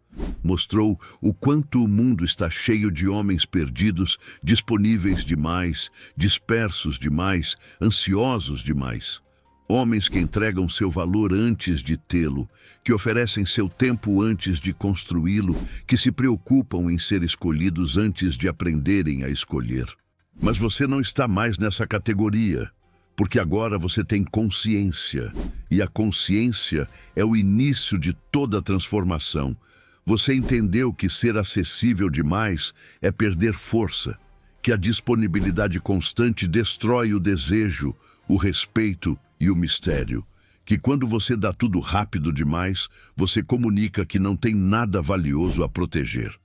Mostrou o quanto o mundo está cheio de homens perdidos, disponíveis demais, dispersos demais, ansiosos demais. Homens que entregam seu valor antes de tê-lo, que oferecem seu tempo antes de construí-lo, que se preocupam em ser escolhidos antes de aprenderem a escolher. Mas você não está mais nessa categoria, porque agora você tem consciência, e a consciência é o início de toda a transformação. Você entendeu que ser acessível demais é perder força, que a disponibilidade constante destrói o desejo, o respeito e o mistério, que quando você dá tudo rápido demais, você comunica que não tem nada valioso a proteger.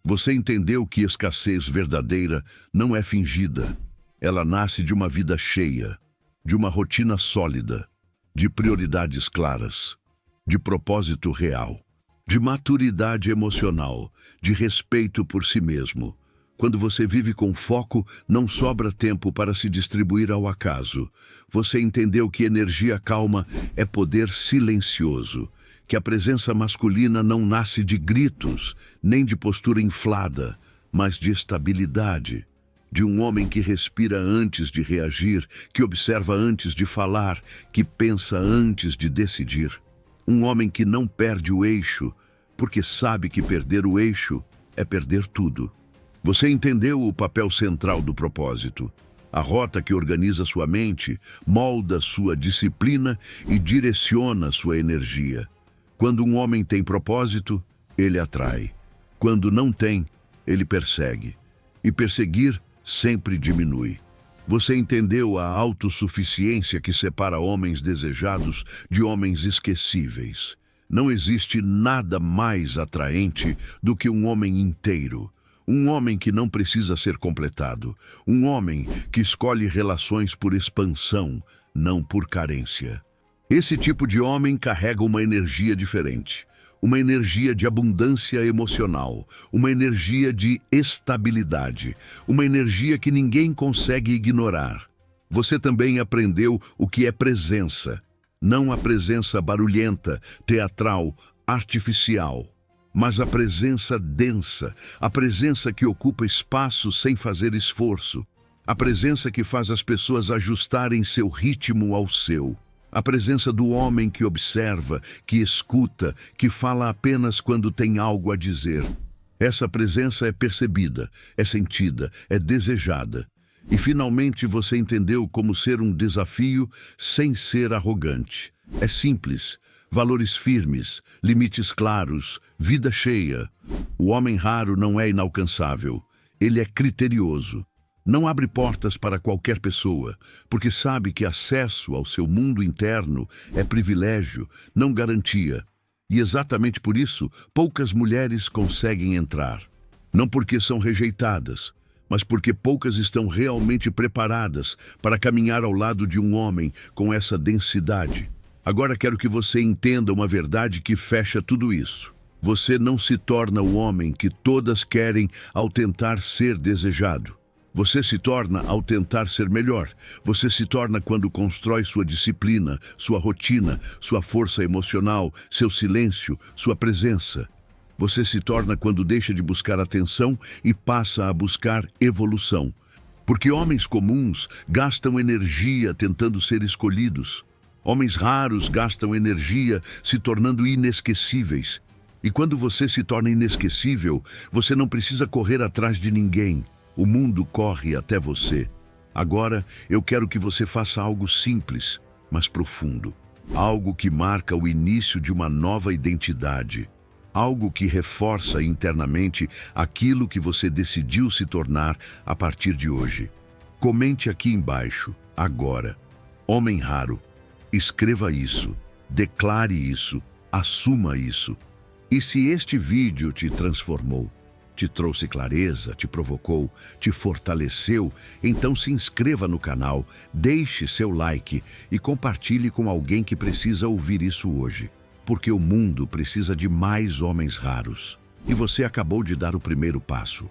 Você entendeu que escassez verdadeira não é fingida. Ela nasce de uma vida cheia, de uma rotina sólida, de prioridades claras, de propósito real, de maturidade emocional, de respeito por si mesmo. Quando você vive com foco, não sobra tempo para se distribuir ao acaso. Você entendeu que energia calma é poder silencioso, que a presença masculina não nasce de gritos, nem de postura inflada, mas de estabilidade, de um homem que respira antes de reagir, que observa antes de falar, que pensa antes de decidir. Um homem que não perde o eixo, porque sabe que perder o eixo é perder tudo. Você entendeu o papel central do propósito. A rota que organiza sua mente, molda sua disciplina e direciona sua energia. Quando um homem tem propósito, ele atrai. Quando não tem, ele persegue. E perseguir sempre diminui. Você entendeu a autossuficiência que separa homens desejados de homens esquecíveis. Não existe nada mais atraente do que um homem inteiro. Um homem que não precisa ser completado. Um homem que escolhe relações por expansão, não por carência. Esse tipo de homem carrega uma energia diferente. uma energia de abundância emocional, uma energia de estabilidade, uma energia que ninguém consegue ignorar. Você também aprendeu o que é presença, não a presença barulhenta, teatral, artificial, mas a presença densa, a presença que ocupa espaço sem fazer esforço, a presença que faz as pessoas ajustarem seu ritmo ao seu. A presença do homem que observa, que escuta, que fala apenas quando tem algo a dizer. Essa presença é percebida, é sentida, é desejada. E finalmente você entendeu como ser um desafio sem ser arrogante. É simples, valores firmes, limites claros, vida cheia. O homem raro não é inalcançável, ele é criterioso. Não abre portas para qualquer pessoa, porque sabe que acesso ao seu mundo interno é privilégio, não garantia. E exatamente por isso, poucas mulheres conseguem entrar. Não porque são rejeitadas, mas porque poucas estão realmente preparadas para caminhar ao lado de um homem com essa densidade. Agora quero que você entenda uma verdade que fecha tudo isso. Você não se torna o homem que todas querem ao tentar ser desejado. Você se torna ao tentar ser melhor. Você se torna quando constrói sua disciplina, sua rotina, sua força emocional, seu silêncio, sua presença. Você se torna quando deixa de buscar atenção e passa a buscar evolução. Porque homens comuns gastam energia tentando ser escolhidos. Homens raros gastam energia se tornando inesquecíveis. E quando você se torna inesquecível, você não precisa correr atrás de ninguém. O mundo corre até você. Agora, eu quero que você faça algo simples, mas profundo. Algo que marca o início de uma nova identidade. Algo que reforça internamente aquilo que você decidiu se tornar a partir de hoje. Comente aqui embaixo, agora. Homem raro, escreva isso, declare isso, assuma isso. E se este vídeo te transformou, te trouxe clareza, te provocou, te fortaleceu, então se inscreva no canal, deixe seu like e compartilhe com alguém que precisa ouvir isso hoje. Porque o mundo precisa de mais homens raros. E você acabou de dar o primeiro passo.